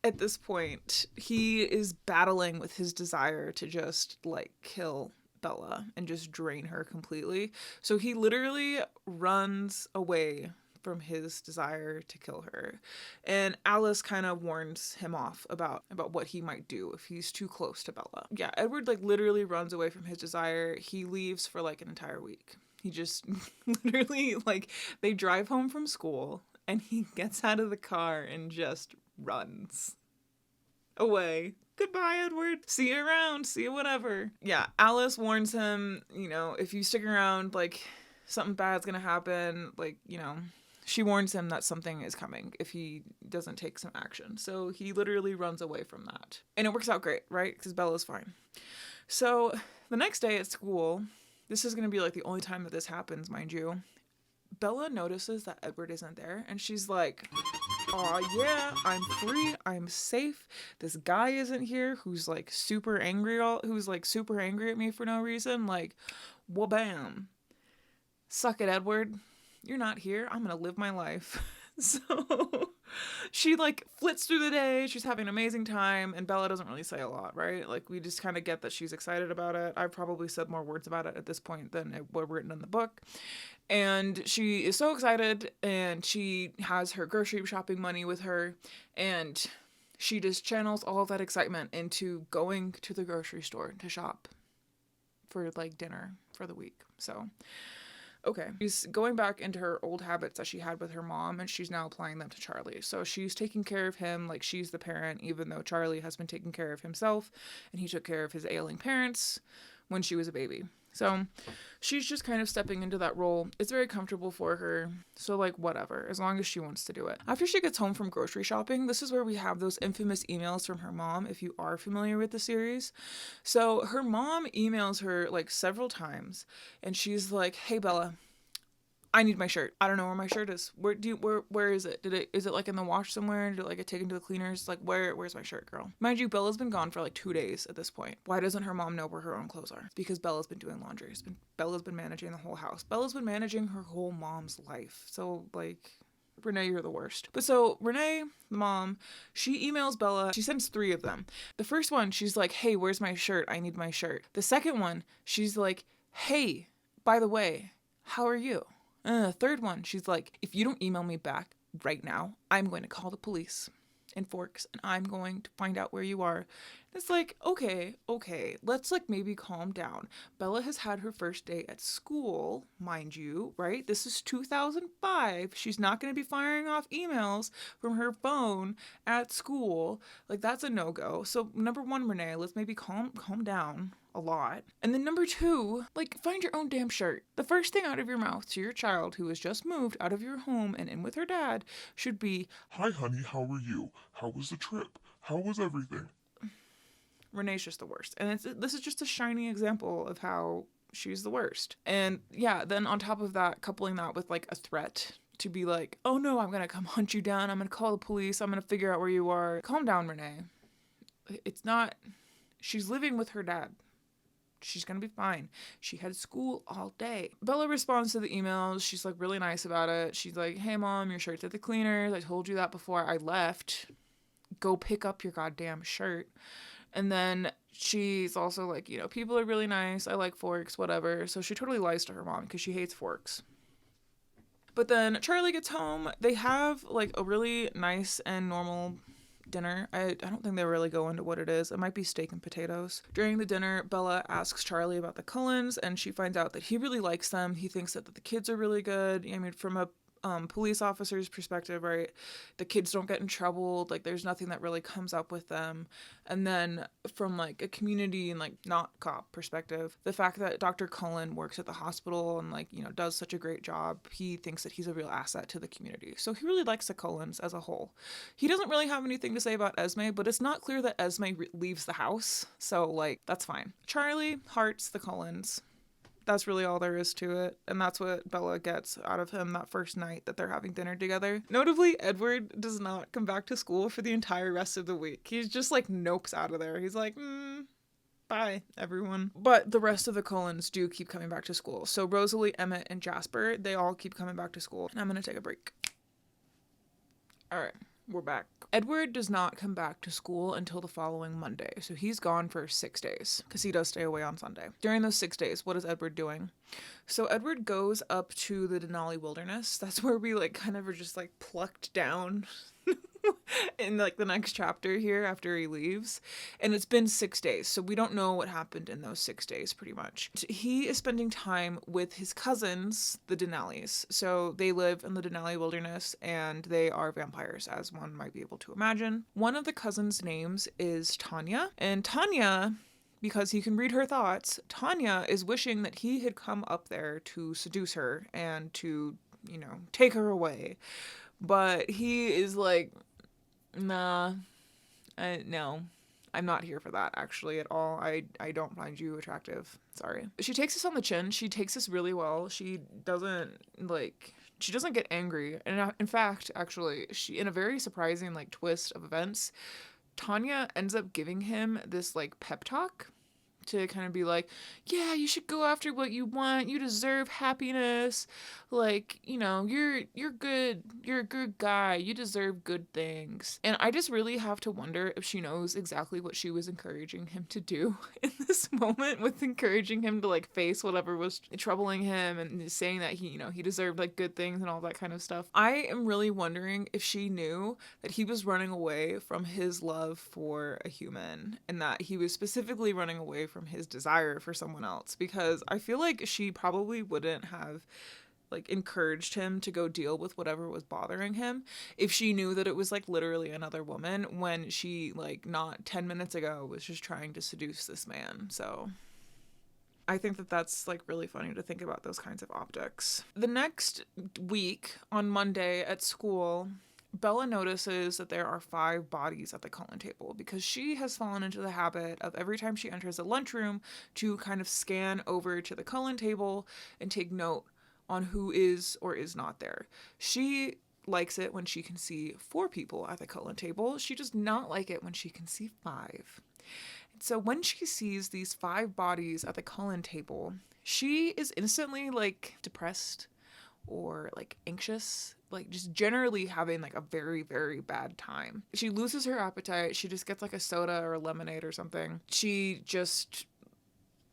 at this point, he is battling with his desire to just like kill Bella and just drain her completely. So he literally runs away from his desire to kill her. And Alice kind of warns him off about what he might do if he's too close to Bella. Yeah, Edward like literally runs away from his desire. He leaves for like an entire week. He just literally, like, they drive home from school and he gets out of the car and just runs away. Goodbye, Edward. See you around. See you whatever. Yeah, Alice warns him, you know, if you stick around, like, something bad's gonna happen. Like, you know, she warns him that something is coming if he doesn't take some action. So he literally runs away from that. And it works out great, right? Because Bella's fine. So the next day at school, this is gonna be, like, the only time that this happens, mind you. Bella notices that Edward isn't there, and she's like, aw, yeah, I'm free, I'm safe. This guy isn't here who's like super angry at me for no reason. Like, well, bam. Suck it, Edward. You're not here. I'm gonna live my life. So she like flits through the day. She's having an amazing time, and Bella doesn't really say a lot, right? Like we just kind of get that she's excited about it. I've probably said more words about it at this point than it were written in the book. And she is so excited, and she has her grocery shopping money with her, and she just channels all of that excitement into going to the grocery store to shop for like dinner for the week. So okay. She's going back into her old habits that she had with her mom, and she's now applying them to Charlie. So she's taking care of him like she's the parent, even though Charlie has been taking care of himself, and he took care of his ailing parents when she was a baby. So she's just kind of stepping into that role. It's very comfortable for her. So like whatever, as long as she wants to do it. After she gets home from grocery shopping, this is where we have those infamous emails from her mom, if you are familiar with the series. So her mom emails her like several times, and she's like, "Hey Bella, I need my shirt. I don't know where my shirt is. Where is it? Is it like in the wash somewhere? Did it like get taken to the cleaners? Like where's my shirt, girl?" Mind you, Bella's been gone for like 2 days at this point. Why doesn't her mom know where her own clothes are? Because Bella's been doing laundry. Bella's been managing the whole house. Bella's been managing her whole mom's life. So like, Renee, you're the worst. But so Renee, the mom, she emails Bella. She sends 3 of them. The first one, she's like, "Hey, where's my shirt? I need my shirt." The second one, she's like, "Hey, by the way, how are you?" And the third one, she's like, "If you don't email me back right now, I'm going to call the police in Forks, and I'm going to find out where you are." It's like, okay, let's like maybe calm down. Bella has had her first day at school, mind you, right? This is 2005. She's not going to be firing off emails from her phone at school. Like that's a no-go. So number 1, Renee, let's maybe calm down a lot. And then number 2, like find your own damn shirt. The first thing out of your mouth to your child who has just moved out of your home and in with her dad should be, "Hi, honey, how are you? How was the trip? How was everything?" Renee's just the worst. And this is just a shining example of how she's the worst. And yeah, then on top of that, coupling that with like a threat to be like, "Oh no, I'm gonna come hunt you down. I'm gonna call the police. I'm gonna figure out where you are." Calm down, Renee. It's not, she's living with her dad. She's gonna be fine. She had school all day. Bella responds to the emails. She's like really nice about it. She's like, "Hey mom, your shirt's at the cleaners. I told you that before I left. Go pick up your goddamn shirt." And then she's also like, you know, "People are really nice. I like Forks, whatever." So she totally lies to her mom because she hates Forks. But then Charlie gets home. They have like a really nice and normal dinner. I don't think they really go into what it is. It might be steak and potatoes. During the dinner, Bella asks Charlie about the Cullens, and she finds out that he really likes them. He thinks that the kids are really good. I mean, from a police officer's perspective, right? The kids don't get in trouble. Like there's nothing that really comes up with them. And then from like a community and like not cop perspective, the fact that Dr. Cullen works at the hospital and like, you know, does such a great job, he thinks that he's a real asset to the community. So he really likes the Cullens as a whole. He doesn't really have anything to say about Esme, but it's not clear that Esme leaves the house. So like, that's fine. Charlie hearts the Cullens. That's really all there is to it. And that's what Bella gets out of him that first night that they're having dinner together. Notably, Edward does not come back to school for the entire rest of the week. He's just like nopes out of there. He's like, bye, everyone. But the rest of the Cullens do keep coming back to school. So Rosalie, Emmett, and Jasper, they all keep coming back to school. And I'm going to take a break. All right. We're back. Edward does not come back to school until the following Monday, so he's gone for 6 days, because he does stay away on Sunday. During those 6 days, what is Edward doing? So Edward goes up to the Denali Wilderness. That's where we like kind of are just like plucked down in like the next chapter here after he leaves. And it's been 6 days, so we don't know what happened in those 6 days pretty much. He is spending time with his cousins, the Denalis. So they live in the Denali Wilderness and they are vampires, as one might be able to imagine. One of the cousins' names is Tanya, and Tanya, because he can read her thoughts, Tanya is wishing that he had come up there to seduce her and to, you know, take her away. But he is like, nah, no, I'm not here for that actually at all. I don't find you attractive. Sorry. She takes this on the chin. She takes this really well. She doesn't get angry. And in fact, actually, she, in a very surprising like twist of events, Tanya ends up giving him this like pep talk to kind of be like, yeah, you should go after what you want. You deserve happiness. Like, you know, you're good. You're a good guy. You deserve good things. And I just really have to wonder if she knows exactly what she was encouraging him to do in this moment, with encouraging him to like face whatever was troubling him and saying that he, you know, he deserved like good things and all that kind of stuff. I am really wondering if she knew that he was running away from his love for a human, and that he was specifically running away from his desire for someone else, because I feel like she probably wouldn't have like encouraged him to go deal with whatever was bothering him if she knew that it was like literally another woman, when she like not 10 minutes ago was just trying to seduce this man. So I think that that's like really funny to think about those kinds of optics. The next week on Monday at school, Bella notices that there are 5 bodies at the Cullen table, because she has fallen into the habit of every time she enters a lunchroom to kind of scan over to the Cullen table and take note on who is or is not there. She likes it when she can see 4 people at the Cullen table. She does not like it when she can see 5. So when she sees these 5 bodies at the Cullen table, she is instantly like depressed or like anxious, like just generally having like a very, very bad time. She loses her appetite. She just gets like a soda or a lemonade or something. She just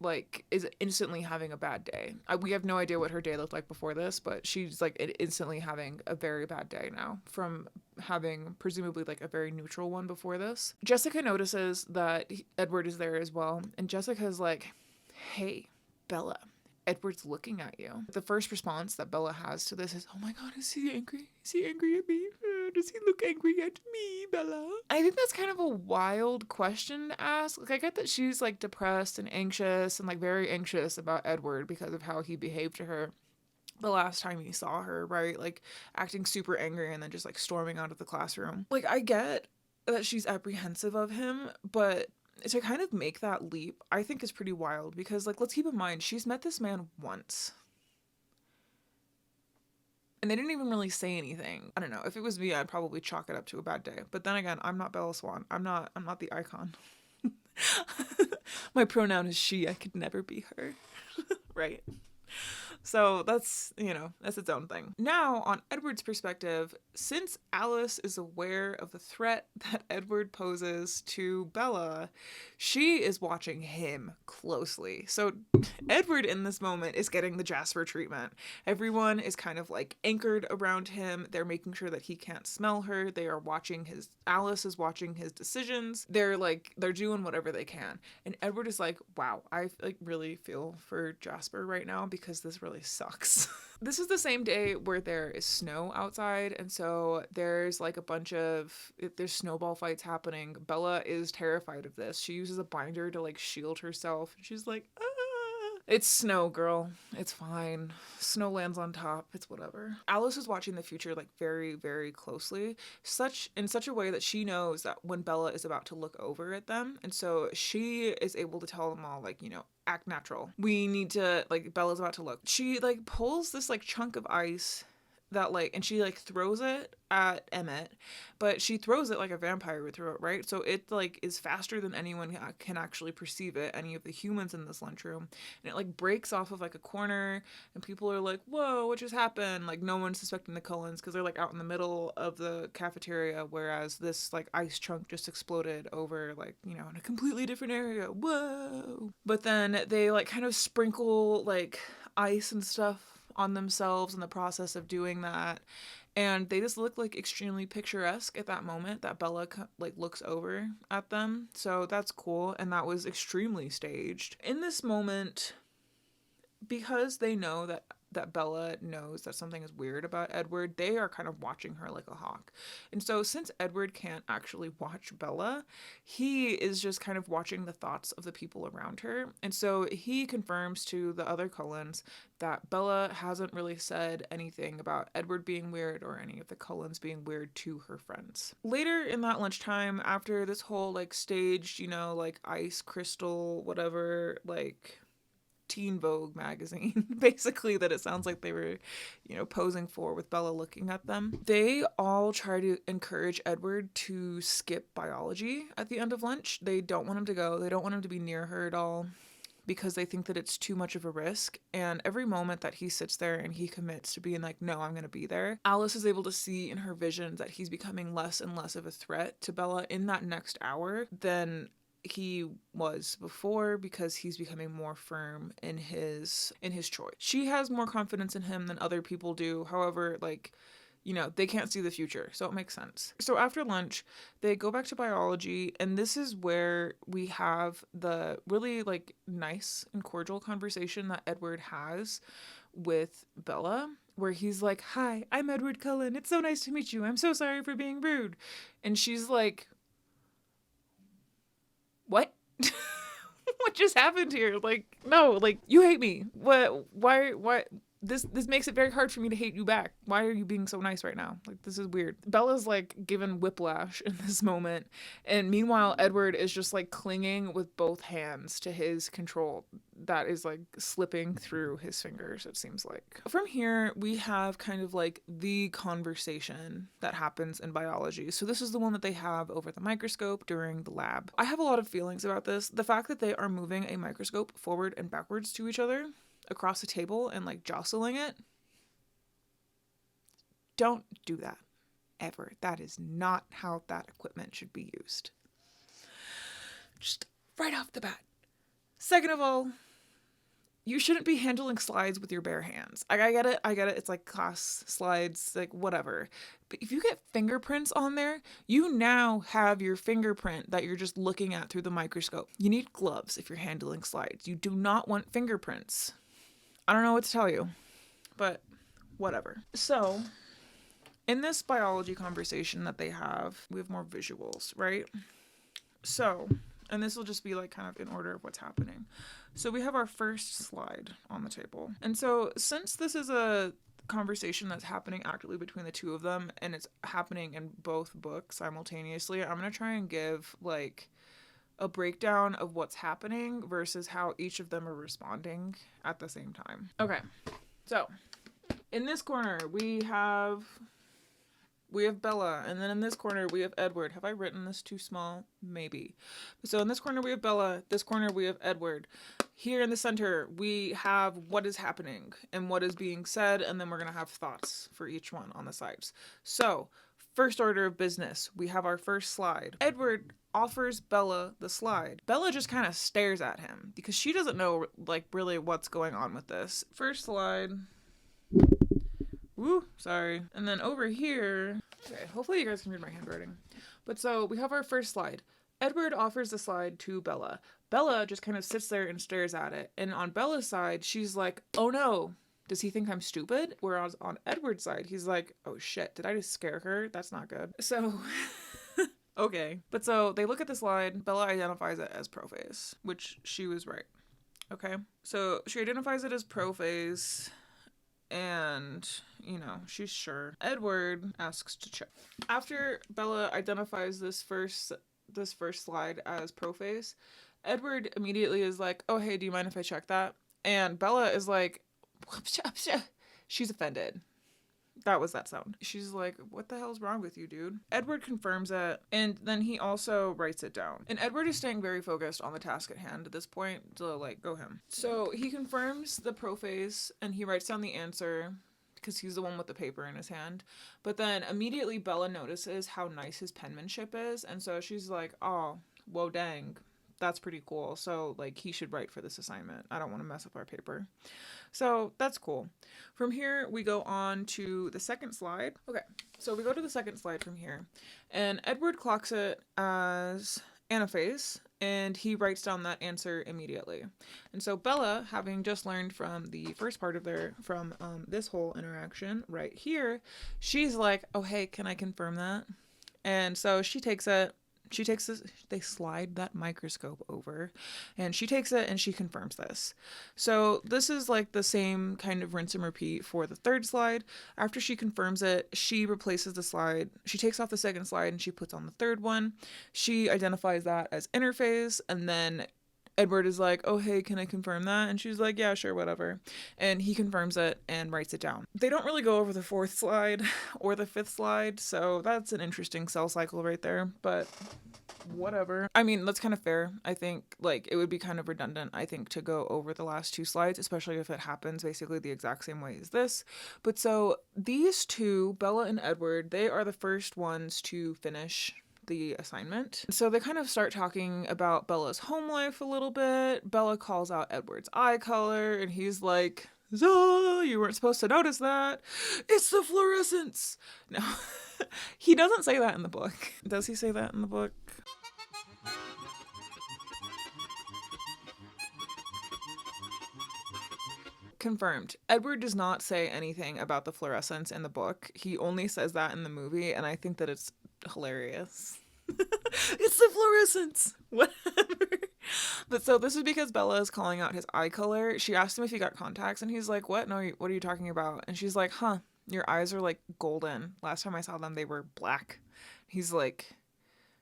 like is instantly having a bad day. We have no idea what her day looked like before this, but she's like instantly having a very bad day now from having presumably like a very neutral one before this. Jessica notices that Edward is there as well, and Jessica's like, hey, Bella, Edward's looking at you. The first response that Bella has to this is, oh my god, is he angry? Is he angry at me? Does he look angry at me, Bella? I think that's kind of a wild question to ask. Like, I get that she's like depressed and anxious and like very anxious about Edward because of how he behaved to her the last time he saw her, right? Like acting super angry and then just like storming out of the classroom. Like, I get that she's apprehensive of him, but to kind of make that leap, I think is pretty wild, because like, let's keep in mind, she's met this man once. And they didn't even really say anything. I don't know. If it was me, I'd probably chalk it up to a bad day. But then again, I'm not Bella Swan. I'm not the icon. My pronoun is she. I could never be her. Right? So that's, you know, that's its own thing. Now, on Edward's perspective, since Alice is aware of the threat that Edward poses to Bella, she is watching him closely. So Edward in this moment is getting the Jasper treatment. Everyone is kind of like anchored around him. They're making sure that he can't smell her. They are watching Alice is watching his decisions. They're doing whatever they can. And Edward is like, wow, I like really feel for Jasper right now, because this really sucks. This is the same day where there is snow outside, and so there's like there's snowball fights happening. Bella is terrified of this. She uses a binder to like shield herself. She's like, ah. It's snow, girl. It's fine. Snow lands on top. It's whatever. Alice is watching the future like very, very closely, in such a way that she knows that when Bella is about to look over at them, and so she is able to tell them all, like, you know, act natural. We need to, like, Bella's about to look. She like pulls this like chunk of ice that like, and she like throws it at Emmett, but she throws it like a vampire would throw it, right? So it like is faster than anyone can actually perceive it, any of the humans in this lunchroom, and it like breaks off of like a corner, and people are like, whoa, what just happened? Like, no one's suspecting the Cullens because they're like out in the middle of the cafeteria, whereas this like ice chunk just exploded over, like, you know, in a completely different area. Whoa. But then they like kind of sprinkle like ice and stuff on themselves in the process of doing that, and they just look like extremely picturesque at that moment that Bella like looks over at them. So that's cool, and that was extremely staged. In this moment, because they know that Bella knows that something is weird about Edward, they are kind of watching her like a hawk. And so since Edward can't actually watch Bella, he is just kind of watching the thoughts of the people around her. And so he confirms to the other Cullens that Bella hasn't really said anything about Edward being weird or any of the Cullens being weird to her friends. Later in that lunchtime, after this whole like staged, you know, like ice crystal, whatever, like Teen Vogue magazine, basically, that it sounds like they were, you know, posing for with Bella looking at them. They all try to encourage Edward to skip biology at the end of lunch. They don't want him to go. They don't want him to be near her at all because they think that it's too much of a risk. And every moment that he sits there and he commits to being like, no, I'm going to be there, Alice is able to see in her visions that he's becoming less and less of a threat to Bella in that next hour than he was before, because he's becoming more firm in his choice. She has more confidence in him than other people do. However, like, you know, they can't see the future, so it makes sense. So after lunch, they go back to biology, and this is where we have the really, like, nice and cordial conversation that Edward has with Bella, where he's like, hi, I'm Edward Cullen. It's so nice to meet you. I'm so sorry for being rude. And she's like, what? What just happened here? Like, no, like, you hate me. What? Why? This makes it very hard for me to hate you back. Why are you being so nice right now? Like, this is weird. Bella's, like, given whiplash in this moment. And meanwhile, Edward is just, like, clinging with both hands to his control that is, like, slipping through his fingers, it seems like. From here, we have kind of, like, the conversation that happens in biology. So this is the one that they have over the microscope during the lab. I have a lot of feelings about this. The fact that they are moving a microscope forward and backwards to each other across the table and, like, jostling it. Don't do that. Ever. That is not how that equipment should be used. Just right off the bat. Second of all, you shouldn't be handling slides with your bare hands. I get it. It's like class slides, like whatever. But if you get fingerprints on there, you now have your fingerprint that you're just looking at through the microscope. You need gloves if you're handling slides. You do not want fingerprints. I don't know what to tell you, but whatever. So, in this biology conversation that they have, we have more visuals, right? So, and this will just be like kind of in order of what's happening. So we have our first slide on the table. And so since this is a conversation that's happening actively between the two of them, and it's happening in both books simultaneously, I'm going to try and give like a breakdown of what's happening versus how each of them are responding at the same time. Okay, so in this corner we have Bella, and then in this corner we have Edward. Have I written this too small? Maybe. So in this corner we have Bella, this corner we have Edward. Here in the center we have what is happening and what is being said, and then we're going to have thoughts for each one on the sides. So, first order of business, we have our first slide. Edward offers Bella the slide. Bella just kind of stares at him because she doesn't know like really what's going on with this. First slide. Woo, sorry. And then over here, okay, hopefully you guys can read my handwriting. But so we have our first slide. Edward offers the slide to Bella. Bella just kind of sits there and stares at it. And on Bella's side, she's like, oh no, does he think I'm stupid? Whereas on Edward's side, he's like, oh shit, did I just scare her? That's not good. So, okay. But so they look at the slide. Bella identifies it as prophase, which she was right. Okay. So she identifies it as prophase. And, you know, she's sure. Edward asks to check. After Bella identifies this first slide as prophase, Edward immediately is like, oh, hey, do you mind if I check that? And Bella is like, she's offended. That was that sound. She's like, what the hell's wrong with you, dude? Edward confirms it, and then he also writes it down. And Edward is staying very focused on the task at hand at this point, so, like, go him. So he confirms the prophase, and he writes down the answer, because he's the one with the paper in his hand. But then immediately Bella notices how nice his penmanship is, and so she's like, oh, whoa, dang. That's pretty cool. So, like, he should write for this assignment. I don't want to mess up our paper. So, that's cool. From here, we go on to the second slide. Okay, so we go to the second slide from here. And Edward clocks it as anaphase, and he writes down that answer immediately. And so Bella, having just learned from the first part of this whole interaction right here, she's like, oh, hey, can I confirm that? And so she takes it. They slide that microscope over, and she takes it and she confirms this. So this is like the same kind of rinse and repeat for the third slide. After she confirms it, she replaces the slide. She takes off the second slide and she puts on the third one. She identifies that as interphase, and then Edward is like, oh, hey, can I confirm that? And she's like, yeah, sure, whatever. And he confirms it and writes it down. They don't really go over the 4th slide or the 5th slide, so that's an interesting cell cycle right there, but whatever. I mean, that's kind of fair. I think, like, it would be kind of redundant, I think, to go over the last 2 slides, especially if it happens basically the exact same way as this. But so these two, Bella and Edward, they are the first ones to finish the assignment. So they kind of start talking about Bella's home life a little bit. Bella calls out Edward's eye color, and he's like, "Zoh, you weren't supposed to notice that. It's the fluorescence." No, he doesn't say that in the book. Does he say that in the book? Confirmed. Edward does not say anything about the fluorescence in the book. He only says that in the movie, and I think that it's hilarious. It's the fluorescence. Whatever. But so this is because Bella is calling out his eye color. She asked him if he got contacts, and he's like, what? No, what are you talking about? And she's like, huh, your eyes are like golden. Last time I saw them, they were black. He's like,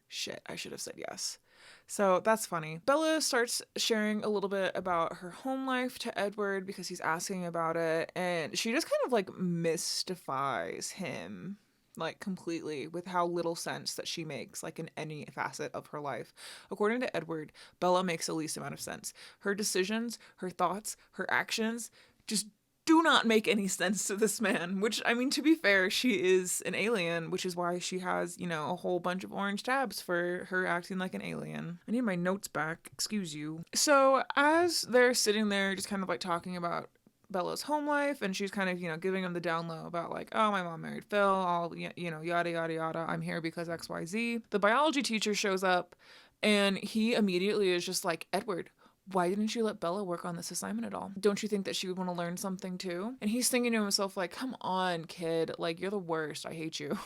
shit, I should have said yes. So that's funny. Bella starts sharing a little bit about her home life to Edward because he's asking about it, and she just kind of like mystifies him like completely with how little sense that she makes like in any facet of her life. According to Edward, Bella makes the least amount of sense. Her decisions, her thoughts, her actions just do not make any sense to this man, which, I mean, to be fair, she is an alien, which is why she has, you know, a whole bunch of orange tabs for her acting like an alien. I need my notes back, excuse you. So as they're sitting there just kind of like talking about Bella's home life, and she's kind of, you know, giving him the down low about like, oh, my mom married Phil, all, you know, yada, yada, yada, I'm here because XYZ. The biology teacher shows up, and he immediately is just like, Edward, why didn't you let Bella work on this assignment at all? Don't you think that she would want to learn something too? And he's thinking to himself like, come on, kid, like, you're the worst, I hate you.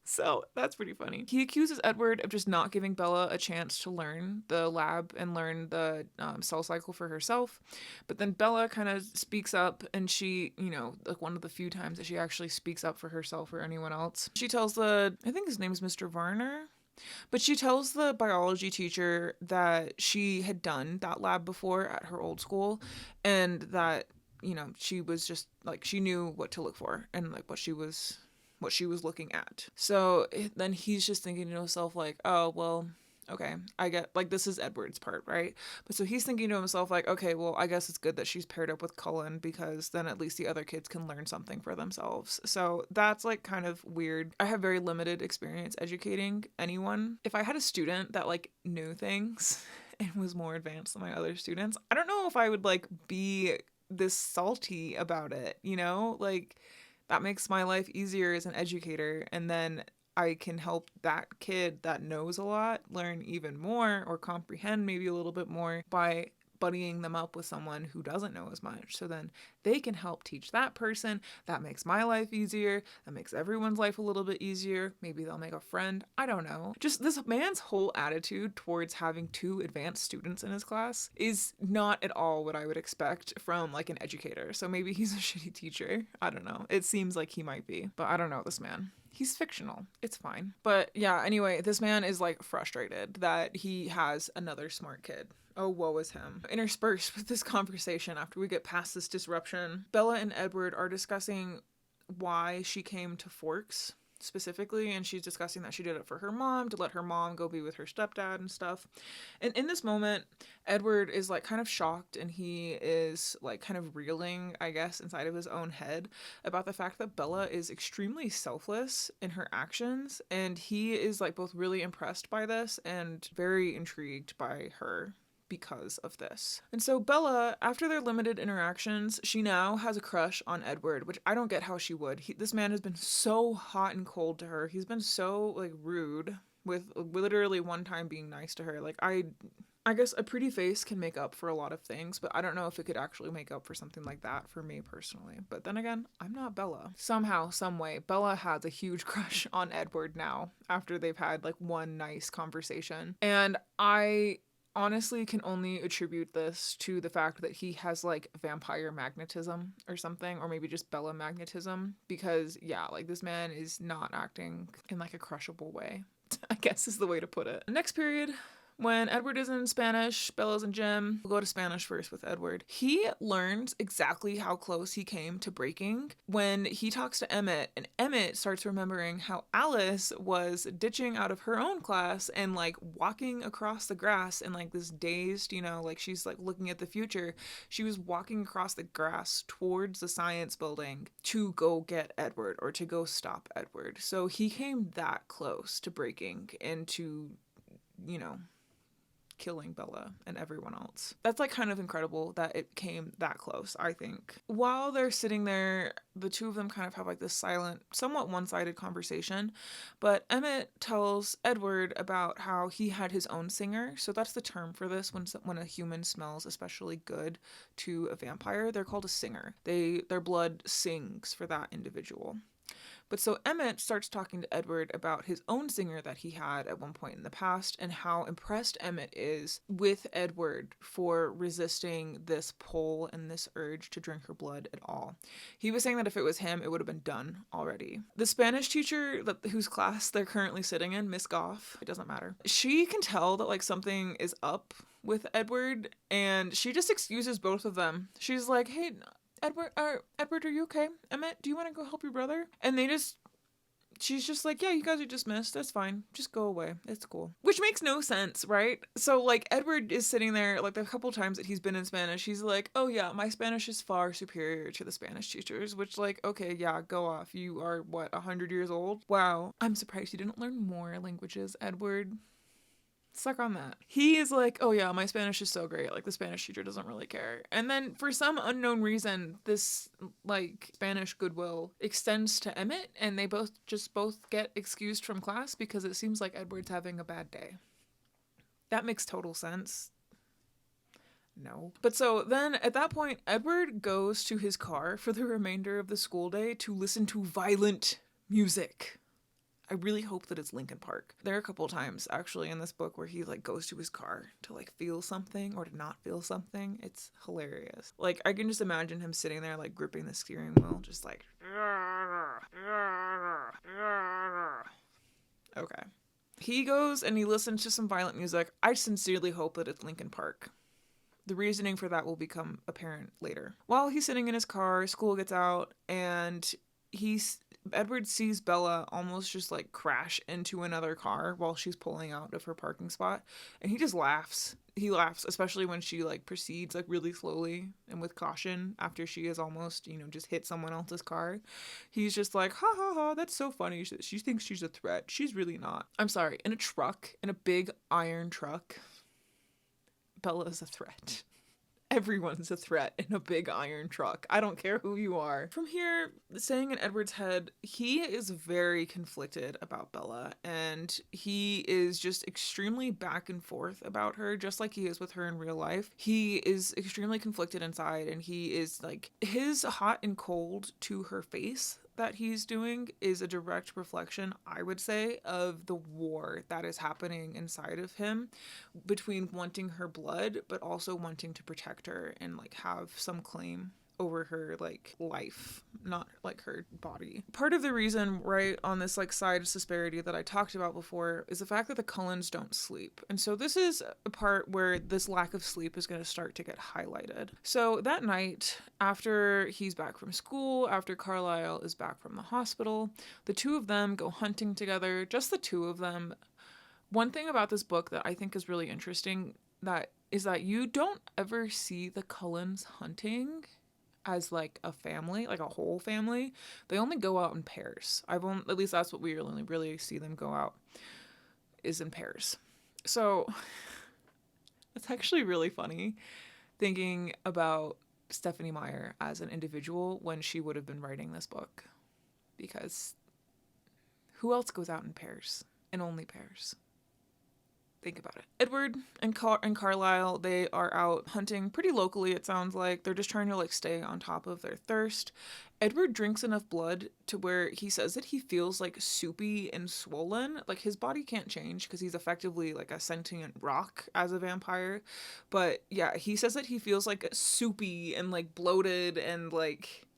So that's pretty funny. He accuses Edward of just not giving Bella a chance to learn the lab and learn the cell cycle for herself. But then Bella kind of speaks up, and she, you know, like one of the few times that she actually speaks up for herself or anyone else. She tells I think his name is Mr. Varner, but she tells the biology teacher that she had done that lab before at her old school, and that, you know, she was just like, she knew what to look for and like what she was looking at. So then he's just thinking to himself like, oh, well, okay, I get, like, this is Edward's part, right? But so he's thinking to himself like, okay, well, I guess it's good that she's paired up with Cullen, because then at least the other kids can learn something for themselves. So that's like kind of weird. I have very limited experience educating anyone. If I had a student that like knew things and was more advanced than my other students, I don't know if I would like be this salty about it, you know? Like, that makes my life easier as an educator, and then I can help that kid that knows a lot learn even more, or comprehend maybe a little bit more, by buddying them up with someone who doesn't know as much. So then they can help teach that person. That makes my life easier. That makes everyone's life a little bit easier. Maybe they'll make a friend. I don't know. Just this man's whole attitude towards having 2 advanced students in his class is not at all what I would expect from like an educator. So maybe he's a shitty teacher. I don't know. It seems like he might be, but I don't know this man. He's fictional. It's fine. But yeah, anyway, this man is like frustrated that he has another smart kid. Oh, woe is him. Interspersed with this conversation, after we get past this disruption, Bella and Edward are discussing why she came to Forks specifically, and she's discussing that she did it for her mom, to let her mom go be with her stepdad and stuff. And in this moment, Edward is like kind of shocked, and he is like kind of reeling, I guess, inside of his own head about the fact that Bella is extremely selfless in her actions, and he is like both really impressed by this and very intrigued by her because of this. And so Bella, after their limited interactions, she now has a crush on Edward, which I don't get how she would. This man has been so hot and cold to her. He's been so like rude, with literally one time being nice to her. Like, I guess a pretty face can make up for a lot of things, but I don't know if it could actually make up for something like that for me personally. But then again, I'm not Bella. Somehow, some way, Bella has a huge crush on Edward now, after they've had like one nice conversation. And I honestly can only attribute this to the fact that he has like vampire magnetism or something, or maybe just Bella magnetism, because yeah, like this man is not acting in like a crushable way, I guess is the way to put it. Next period, When Edward is in Spanish, Bella's in gym. We'll go to Spanish first with Edward. He learns exactly how close he came to breaking when he talks to Emmett, and Emmett starts remembering how Alice was ditching out of her own class and like walking across the grass and like this dazed, like she's like looking at the future. She was walking across the grass towards the science building to go get Edward or to go stop Edward. So he came that close to breaking and to, killing Bella and everyone else. That's like kind of incredible that it came that close, I think. While they're sitting there, the two of them kind of have like this silent, somewhat one-sided conversation, but Emmett tells Edward about how he had his own singer. So that's the term for this when a human smells especially good to a vampire, they're called a singer. Their blood sings for that individual. But so Emmett starts talking to Edward about his own singer that he had at one point in the past and how impressed Emmett is with Edward for resisting this pull and this urge to drink her blood at all. He was saying that if it was him, it would have been done already. The Spanish teacher whose class they're currently sitting in, Miss Goff, it doesn't matter. She can tell that like something is up with Edward and she just excuses both of them. She's like, hey, Edward, are you okay? Emmett, do you want to go help your brother? And she's just like, yeah, you guys are dismissed. That's fine. Just go away. It's cool. Which makes no sense, right? So, like, Edward is sitting there, like, the couple times that he's been in Spanish, he's like, oh, yeah, my Spanish is far superior to the Spanish teachers, which, like, okay, yeah, go off. You are, 100 years old? Wow. I'm surprised you didn't learn more languages, Edward. Suck on that. He is like, oh yeah, my Spanish is so great. Like the Spanish teacher doesn't really care. And then for some unknown reason, this like Spanish goodwill extends to Emmett and they both get excused from class because it seems like Edward's having a bad day. That makes total sense. No. But so then at that point, Edward goes to his car for the remainder of the school day to listen to violent music. I really hope that it's Linkin Park. There are a couple times actually in this book where he like goes to his car to like feel something or to not feel something. It's hilarious. Like I can just imagine him sitting there like gripping the steering wheel, just like okay. He goes and he listens to some violent music. I sincerely hope that it's Linkin Park. The reasoning for that will become apparent later. While he's sitting in his car, school gets out and Edward sees Bella almost just like crash into another car while she's pulling out of her parking spot, and he just laughs. He laughs, especially when she like proceeds like really slowly and with caution after she has almost, just hit someone else's car. He's just like, ha ha ha, that's so funny. She thinks she's a threat. She's really not. I'm sorry, in a big iron truck, Bella's a threat. Everyone's a threat in a big iron truck. I don't care who you are. From here, saying in Edward's head, he is very conflicted about Bella, and he is just extremely back and forth about her, just like he is with her in real life. He is extremely conflicted inside, and he is like, his hot and cold to her face that he's doing is a direct reflection, I would say, of the war that is happening inside of him between wanting her blood but also wanting to protect her and like have some claim over her like life, not like her body. Part of the reason, right, on this like side disparity that I talked about before is the fact that the Cullens don't sleep. And so this is a part where this lack of sleep is going to start to get highlighted. So that night, after he's back from school, after Carlisle is back from the hospital, the two of them go hunting together, just the two of them. One thing about this book that I think is really interesting is that you don't ever see the Cullens hunting as like a family, like a whole family. They only go out in pairs. At least that's what we really see them go out, is in pairs. So it's actually really funny thinking about Stephenie Meyer as an individual when she would have been writing this book, because who else goes out in pairs, and only pairs? Think about it. Edward and Carlisle, they are out hunting pretty locally, it sounds like. They're just trying to like stay on top of their thirst. Edward drinks enough blood to where he says that he feels like soupy and swollen. Like his body can't change because he's effectively like a sentient rock as a vampire. But yeah, he says that he feels like soupy and like bloated and like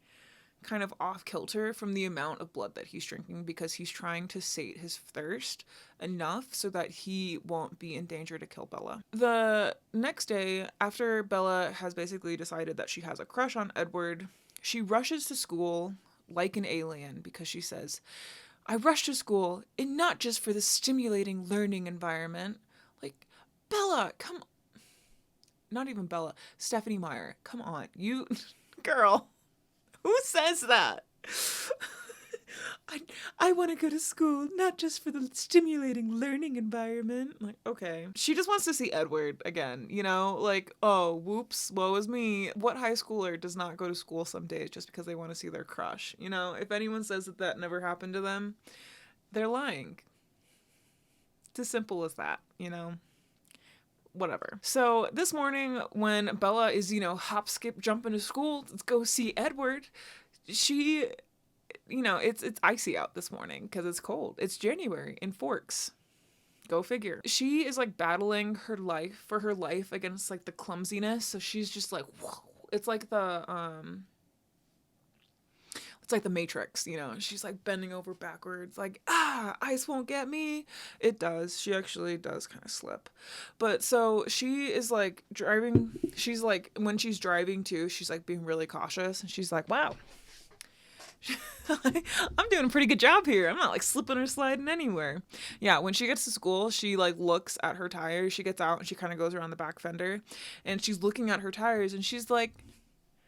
kind of off kilter from the amount of blood that he's drinking, because he's trying to sate his thirst enough so that he won't be in danger to kill Bella. The next day, after Bella has basically decided that she has a crush on Edward, she rushes to school like an alien, because she says, I rush to school, and not just for the stimulating learning environment. Like, Bella, come on. Not even Bella. Stephenie Meyer, come on. You, girl, who says that? I want to go to school, not just for the stimulating learning environment. Like, okay. She just wants to see Edward again, you know? Like, oh, whoops, woe is me. What high schooler does not go to school some days just because they want to see their crush? You know, if anyone says that that never happened to them, they're lying. It's as simple as that, you know? Whatever. So this morning when Bella is, you know, hop, skip, jump into school to go see Edward, she, you know, it's icy out this morning because it's cold. It's January in Forks. Go figure. She is like battling her life against like the clumsiness. So she's just like, whoa. It's like the Matrix, you know. She's like bending over backwards, like, ice won't get me. It does. She actually does kind of slip. But so she is like driving. She's like, when she's driving too, she's like being really cautious. And she's like, wow, I'm doing a pretty good job here. I'm not like slipping or sliding anywhere. Yeah, when she gets to school, she like looks at her tires. She gets out and she kind of goes around the back fender and she's looking at her tires and she's like,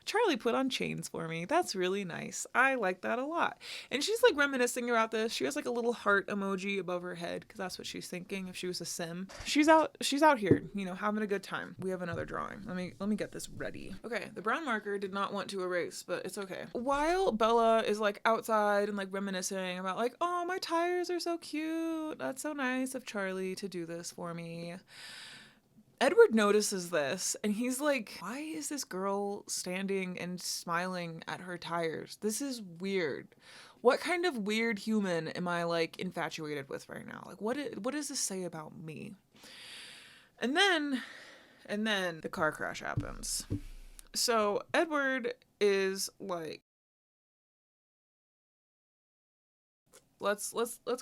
Charlie put on chains for me. That's really nice. I like that a lot. And she's like reminiscing about this. She has like a little heart emoji above her head because that's what she's thinking if she was a sim. She's out here, you know, having a good time. We have another drawing. Let me get this ready. Okay, the brown marker did not want to erase, but it's okay. While Bella is like outside and like reminiscing about like, oh, my tires are so cute. That's so nice of Charlie to do this for me. Edward notices this and he's like, why is this girl standing and smiling at her tires? This is weird. What kind of weird human am I like infatuated with right now? Like, what does this say about me? And then the car crash happens. So Edward is like, let's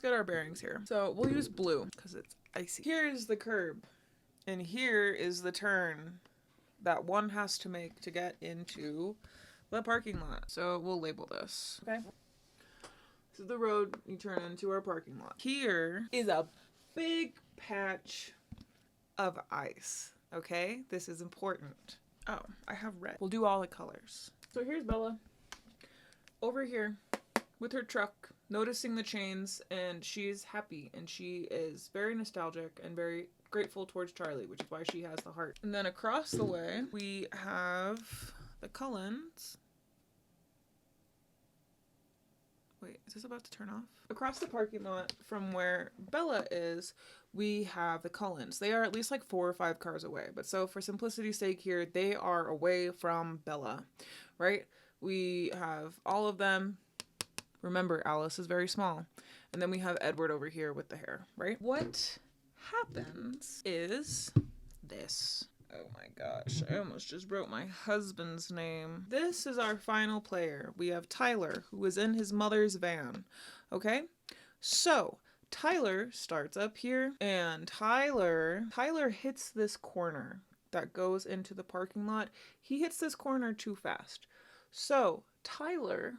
get our bearings here. So we'll use blue because it's icy. Here's the curb. And here is the turn that one has to make to get into the parking lot. So we'll label this. Okay. This is the road you turn into our parking lot. Here is a big patch of ice. Okay? This is important. Oh, I have red. We'll do all the colors. So here's Bella over here with her truck, noticing the chains, and she's happy and she is very nostalgic and very grateful towards Charlie, which is why she has the heart. And then across the way, we have the Cullens. Wait, is this about to turn off? Across the parking lot from where Bella is, we have the Cullens. They are at least like 4 or 5 cars away. But so for simplicity's sake here, they are away from Bella, right? We have all of them. Remember, Alice is very small. And then we have Edward over here with the hair, right? What happens is this. Oh my gosh, I almost just wrote my husband's name. This is our final player. We have Tyler, who is in his mother's van. Okay? So, Tyler starts up here, and Tyler hits this corner that goes into the parking lot. He hits this corner too fast. So, Tyler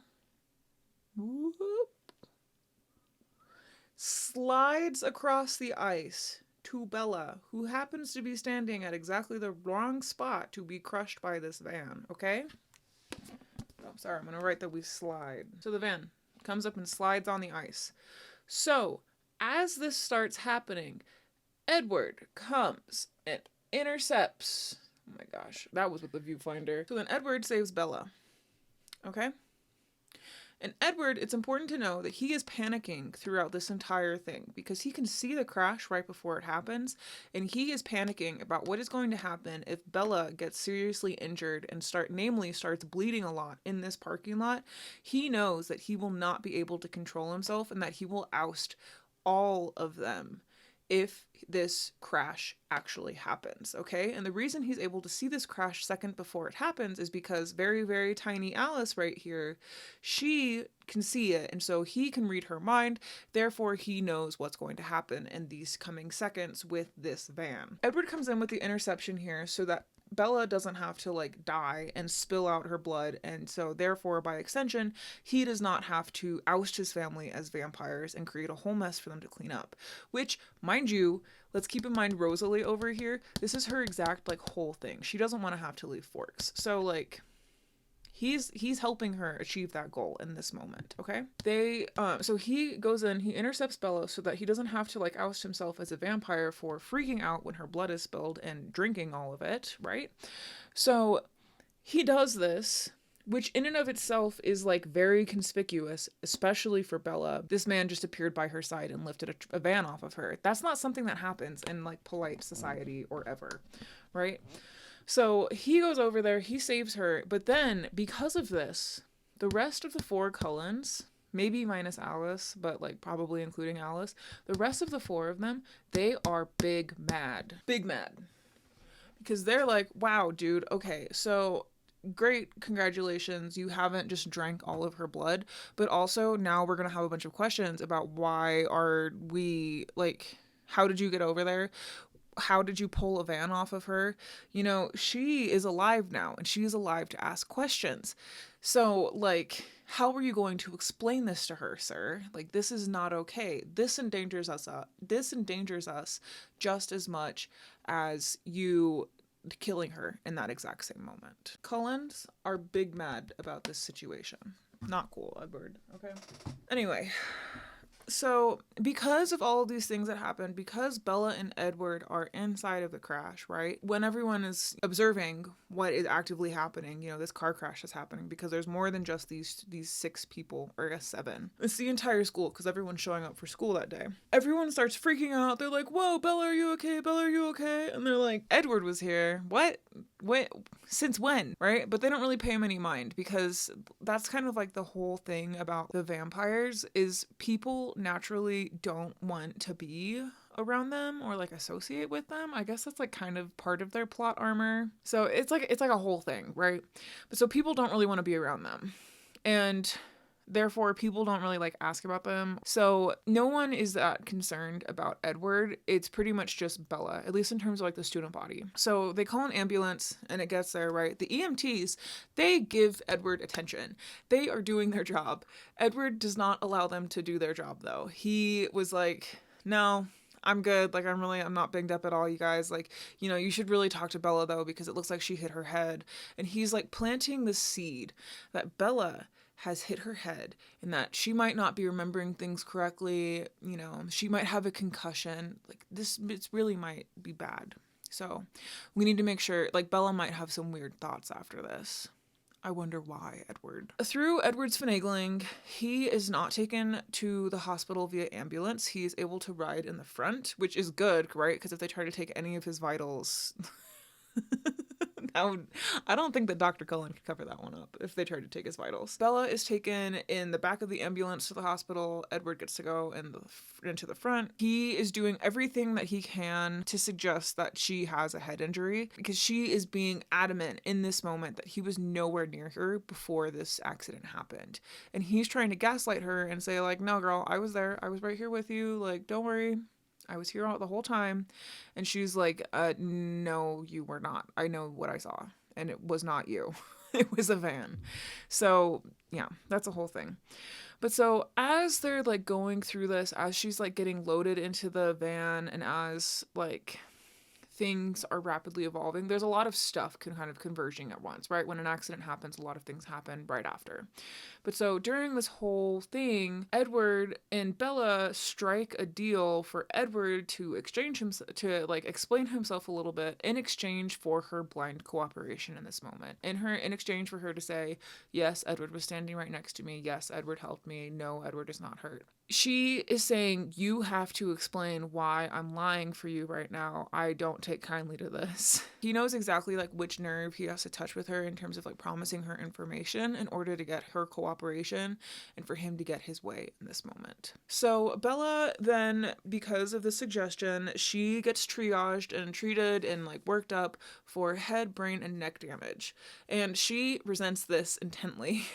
slides across the ice to Bella, who happens to be standing at exactly the wrong spot to be crushed by this van, okay? Oh, sorry, I'm gonna write that we slide. So the van comes up and slides on the ice. So, as this starts happening, Edward comes and intercepts. Oh my gosh, that was with the viewfinder. So then Edward saves Bella, okay? And Edward, it's important to know that he is panicking throughout this entire thing because he can see the crash right before it happens, and he is panicking about what is going to happen if Bella gets seriously injured and starts bleeding a lot in this parking lot. He knows that he will not be able to control himself and that he will oust all of them if this crash actually happens, okay? And the reason he's able to see this crash second before it happens is because very, very tiny Alice right here, she can see it, and so he can read her mind, therefore he knows what's going to happen in these coming seconds with this van. Edward comes in with the interception here so that Bella doesn't have to like die and spill out her blood, and so therefore by extension he does not have to oust his family as vampires and create a whole mess for them to clean up, which, mind you, let's keep in mind Rosalie over here, this is her exact like whole thing. She doesn't want to have to leave Forks, so like he's helping her achieve that goal in this moment, okay? So he goes in, he intercepts Bella so that he doesn't have to like oust himself as a vampire for freaking out when her blood is spilled and drinking all of it, right? So he does this, which in and of itself is like very conspicuous, especially for Bella. This man just appeared by her side and lifted a van off of her. That's not something that happens in like polite society or ever, right? So he goes over there, he saves her, but then because of this, the rest of the four Cullens, maybe minus Alice, but like probably including Alice, the rest of the four of them, they are big mad. Big mad. Because they're like, wow, dude, okay, so great, congratulations, you haven't just drank all of her blood, but also now we're gonna have a bunch of questions about why are we, like, how did you get over there? How did you pull a van off of her? You know, she is alive now and she's alive to ask questions. So, like, how are you going to explain this to her, sir? Like, this is not okay. This endangers us. This endangers us just as much as you killing her in that exact same moment. Cullens are big mad about this situation. Not cool, Edward. Okay. Anyway. So, because of all of these things that happened, because Bella and Edward are inside of the crash, right? When everyone is observing what is actively happening, you know, this car crash is happening because there's more than just these 6 people, or I guess 7. It's the entire school because everyone's showing up for school that day. Everyone starts freaking out. They're like, whoa, Bella, are you okay? Bella, are you okay? And they're like, Edward was here. What? Since when? Right? But they don't really pay him any mind because that's kind of like the whole thing about the vampires is people naturally don't want to be around them or like associate with them. I guess that's like kind of part of their plot armor. So it's like a whole thing, right? But so people don't really want to be around them. And therefore, people don't really like ask about them. So no one is that concerned about Edward. It's pretty much just Bella, at least in terms of like the student body. So they call an ambulance and it gets there, right? The EMTs, they give Edward attention. They are doing their job. Edward does not allow them to do their job though. He was like, no, I'm good. Like, I'm not banged up at all, you guys. Like, you know, you should really talk to Bella though, because it looks like she hit her head. And he's like planting the seed that Bella has hit her head and that she might not be remembering things correctly. You know, she might have a concussion. Like this, it really might be bad. So we need to make sure, like Bella might have some weird thoughts after this. I wonder why, Edward. Through Edward's finagling, he is not taken to the hospital via ambulance. He is able to ride in the front, which is good, right? Because if they try to take any of his vitals, I don't think that Dr. Cullen could cover that one up if they tried to take his vitals. Bella is taken in the back of the ambulance to the hospital. Edward gets to go into the front. He is doing everything that he can to suggest that she has a head injury because she is being adamant in this moment that he was nowhere near her before this accident happened. And he's trying to gaslight her and say like, no girl, I was there. I was right here with you. Like, don't worry. I was here all the whole time. And she's like, no, you were not. I know what I saw. And it was not you. It was a van. So, yeah, that's a whole thing. But so as they're like going through this, as she's like getting loaded into the van and as like things are rapidly evolving, there's a lot of stuff kind of converging at once, right? When an accident happens, a lot of things happen right after. But so during this whole thing, Edward and Bella strike a deal for Edward to exchange himself, to like explain himself a little bit in exchange for her blind cooperation in this moment. In exchange for her to say, yes, Edward was standing right next to me. Yes, Edward helped me. No, Edward is not hurt. she is saying, you have to explain why I'm lying for you right now. I don't take kindly to this. He knows exactly like which nerve he has to touch with her in terms of like promising her information in order to get her cooperation and for him to get his way in this moment. So Bella then, because of the suggestion, she gets triaged and treated and like worked up for head, brain, and neck damage. And she resents this intently.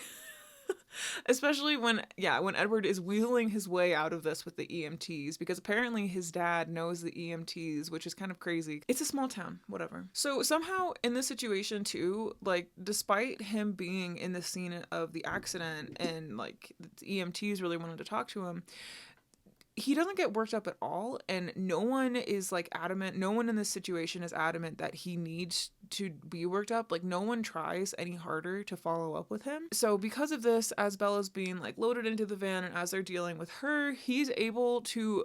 Especially when Edward is wheeling his way out of this with the EMTs, because apparently his dad knows the EMTs, which is kind of crazy. It's a small town, whatever. So somehow in this situation too, like despite him being in the scene of the accident and like the EMTs really wanted to talk to him, he doesn't get worked up at all, and no one is like adamant, no one in this situation is adamant that he needs to be worked up. Like no one tries any harder to follow up with him. So because of this, as Bella's being like loaded into the van and as they're dealing with her, he's able to,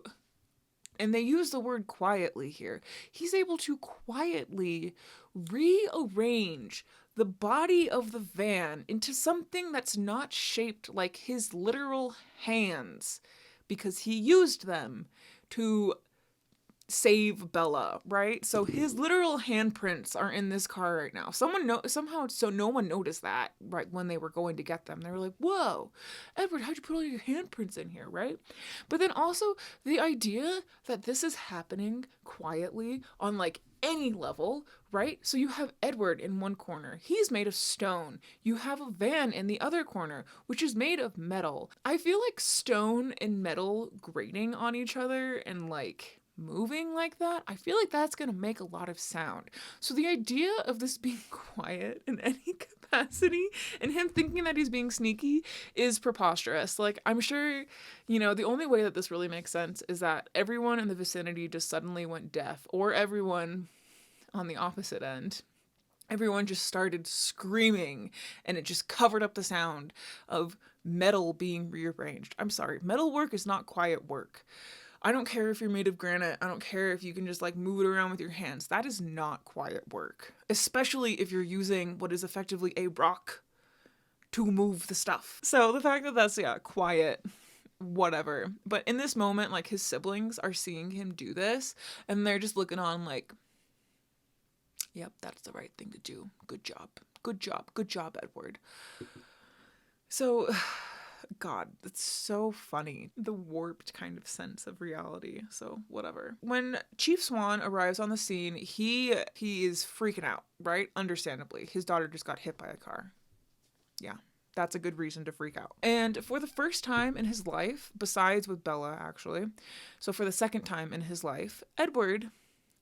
and they use the word quietly here, he's able to quietly rearrange the body of the van into something that's not shaped like his literal hands, because he used them to save Bella, right? So his literal handprints are in this car right now. Somehow, so no one noticed that, right, when they were going to get them. They were like, whoa, Edward, how'd you put all your handprints in here, right? But then also the idea that this is happening quietly on like any level, right? So you have Edward in one corner. He's made of stone. You have a van in the other corner, which is made of metal. I feel like stone and metal grating on each other and like moving like that, I feel like that's gonna make a lot of sound. So the idea of this being quiet in any capacity and him thinking that he's being sneaky is preposterous. Like, I'm sure, you know, the only way that this really makes sense is that everyone in the vicinity just suddenly went deaf, or everyone on the opposite end, everyone just started screaming and it just covered up the sound of metal being rearranged. I'm sorry, metal work is not quiet work. I don't care if you're made of granite. I don't care if you can just like move it around with your hands. That is not quiet work, especially if you're using what is effectively a rock to move the stuff. So the fact that that's, quiet, whatever. But in this moment, like his siblings are seeing him do this and they're just looking on like, yep, that's the right thing to do. Good job. Good job. Good job, Edward. So, God, it's so funny. The warped kind of sense of reality. So, whatever. When Chief Swan arrives on the scene, he is freaking out, right? Understandably. His daughter just got hit by a car. Yeah, that's a good reason to freak out. And for the first time in his life, besides with Bella, actually, so for the second time in his life, Edward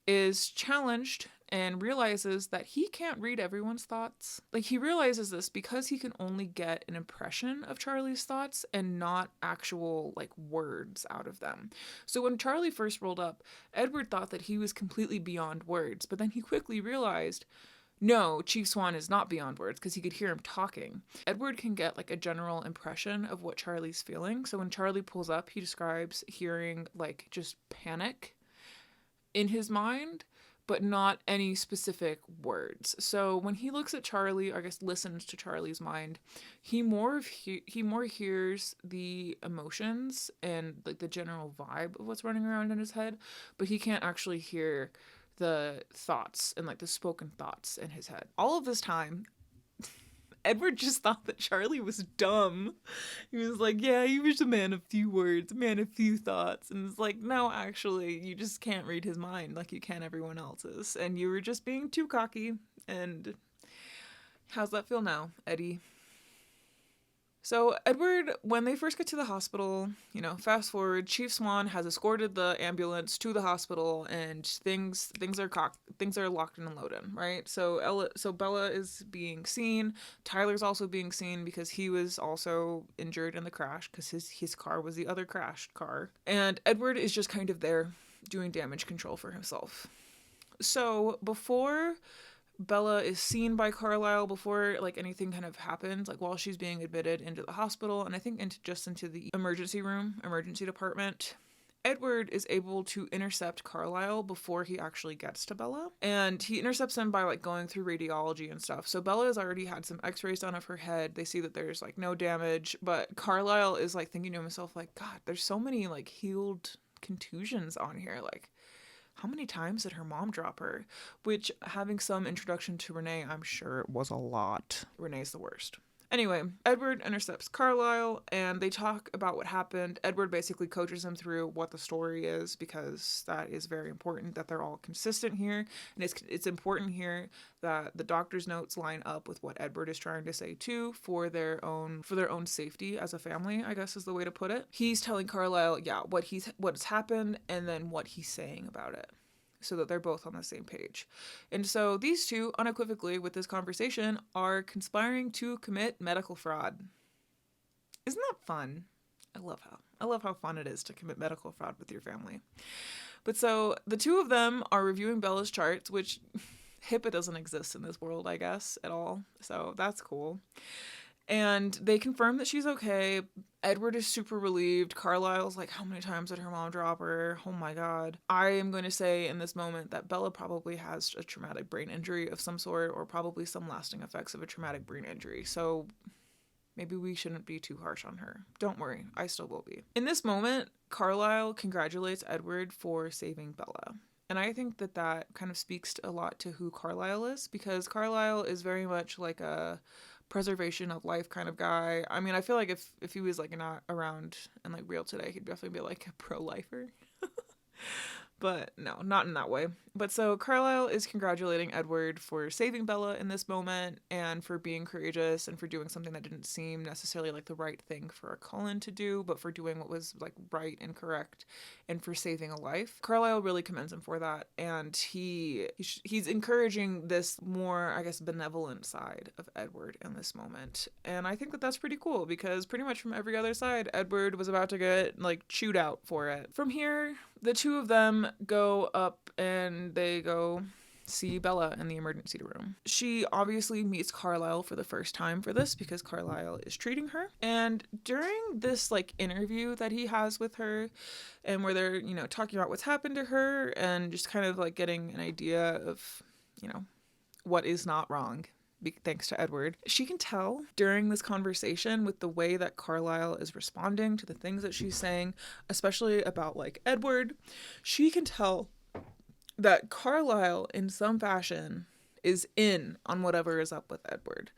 is challenged and realizes that he can't read everyone's thoughts. Like, he realizes this because he can only get an impression of Charlie's thoughts and not actual, like, words out of them. So when Charlie first rolled up, Edward thought that he was completely beyond words, but then he quickly realized, no, Chief Swan is not beyond words, because he could hear him talking. Edward can get, like, a general impression of what Charlie's feeling. So when Charlie pulls up, he describes hearing, like, just panic in his mind, but not any specific words. So when he looks at Charlie, or I guess listens to Charlie's mind, he more hears the emotions and like the general vibe of what's running around in his head, but he can't actually hear the thoughts and like the spoken thoughts in his head. All of this time, Edward just thought that Charlie was dumb. He was like, yeah, he was a man of few words, a man of few thoughts. And it's like, no, actually, you just can't read his mind like you can everyone else's. And you were just being too cocky. And how's that feel now, Eddie? So Edward, when they first get to the hospital, fast forward, Chief Swan has escorted the ambulance to the hospital, and things are locked and loaded, right? So Bella is being seen. Tyler's also being seen because he was also injured in the crash because his car was the other crashed car. And Edward is just kind of there doing damage control for himself. So before Bella is seen by Carlisle, before like anything kind of happens, like while she's being admitted into the hospital, and I think into the emergency department, Edward is able to intercept Carlisle before he actually gets to Bella. And he intercepts him by like going through radiology and stuff. So Bella has already had some x-rays done of her head. They see that there's like no damage, but Carlisle is like thinking to himself like, God, there's so many like healed contusions on here. Like, how many times did her mom drop her? Which, having some introduction to Renee, I'm sure it was a lot. Renee's the worst. Anyway, Edward intercepts Carlisle and they talk about what happened. Edward basically coaches him through what the story is, because that is very important that they're all consistent here. And it's important here that the doctor's notes line up with what Edward is trying to say too, for their own safety as a family, I guess is the way to put it. He's telling Carlisle, what's happened and then what he's saying about it, so that they're both on the same page. And so these two, unequivocally with this conversation, are conspiring to commit medical fraud. Isn't that fun? I love how fun it is to commit medical fraud with your family. But so the two of them are reviewing Bella's charts, which HIPAA doesn't exist in this world, I guess, at all. So that's cool. And they confirm that she's okay. Edward is super relieved. Carlisle's like, how many times did her mom drop her? Oh my God. I am going to say in this moment that Bella probably has a traumatic brain injury of some sort, or probably some lasting effects of a traumatic brain injury. So maybe we shouldn't be too harsh on her. Don't worry, I still will be. In this moment, Carlisle congratulates Edward for saving Bella. And I think that that kind of speaks a lot to who Carlisle is, because Carlisle is very much like a preservation of life kind of guy. I mean, I feel like if he was like not around and like real today, he'd definitely be like a pro-lifer. But no, not in that way. But so Carlisle is congratulating Edward for saving Bella in this moment, and for being courageous, and for doing something that didn't seem necessarily like the right thing for a Cullen to do, but for doing what was like right and correct, and for saving a life. Carlisle really commends him for that, and he's encouraging this more, I guess, benevolent side of Edward in this moment. And I think that that's pretty cool, because pretty much from every other side, Edward was about to get like chewed out for it. From here, the two of them go up and they go see Bella in the emergency room. She obviously meets Carlisle for the first time for this, because Carlisle is treating her. And during this like interview that he has with her, and where they're, talking about what's happened to her and just kind of like getting an idea of, what is not wrong, thanks to Edward. She can tell during this conversation, with the way that Carlisle is responding to the things that she's saying, especially about like Edward, she can tell that Carlisle in some fashion is in on whatever is up with Edward.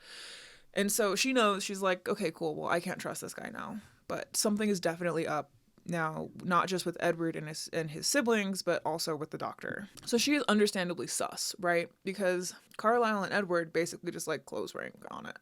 And so she knows, she's like, okay, cool, well, I can't trust this guy now, but something is definitely up now, not just with Edward and his siblings, but also with the doctor. So she is understandably sus, right? Because Carlisle and Edward basically just like close rank on it.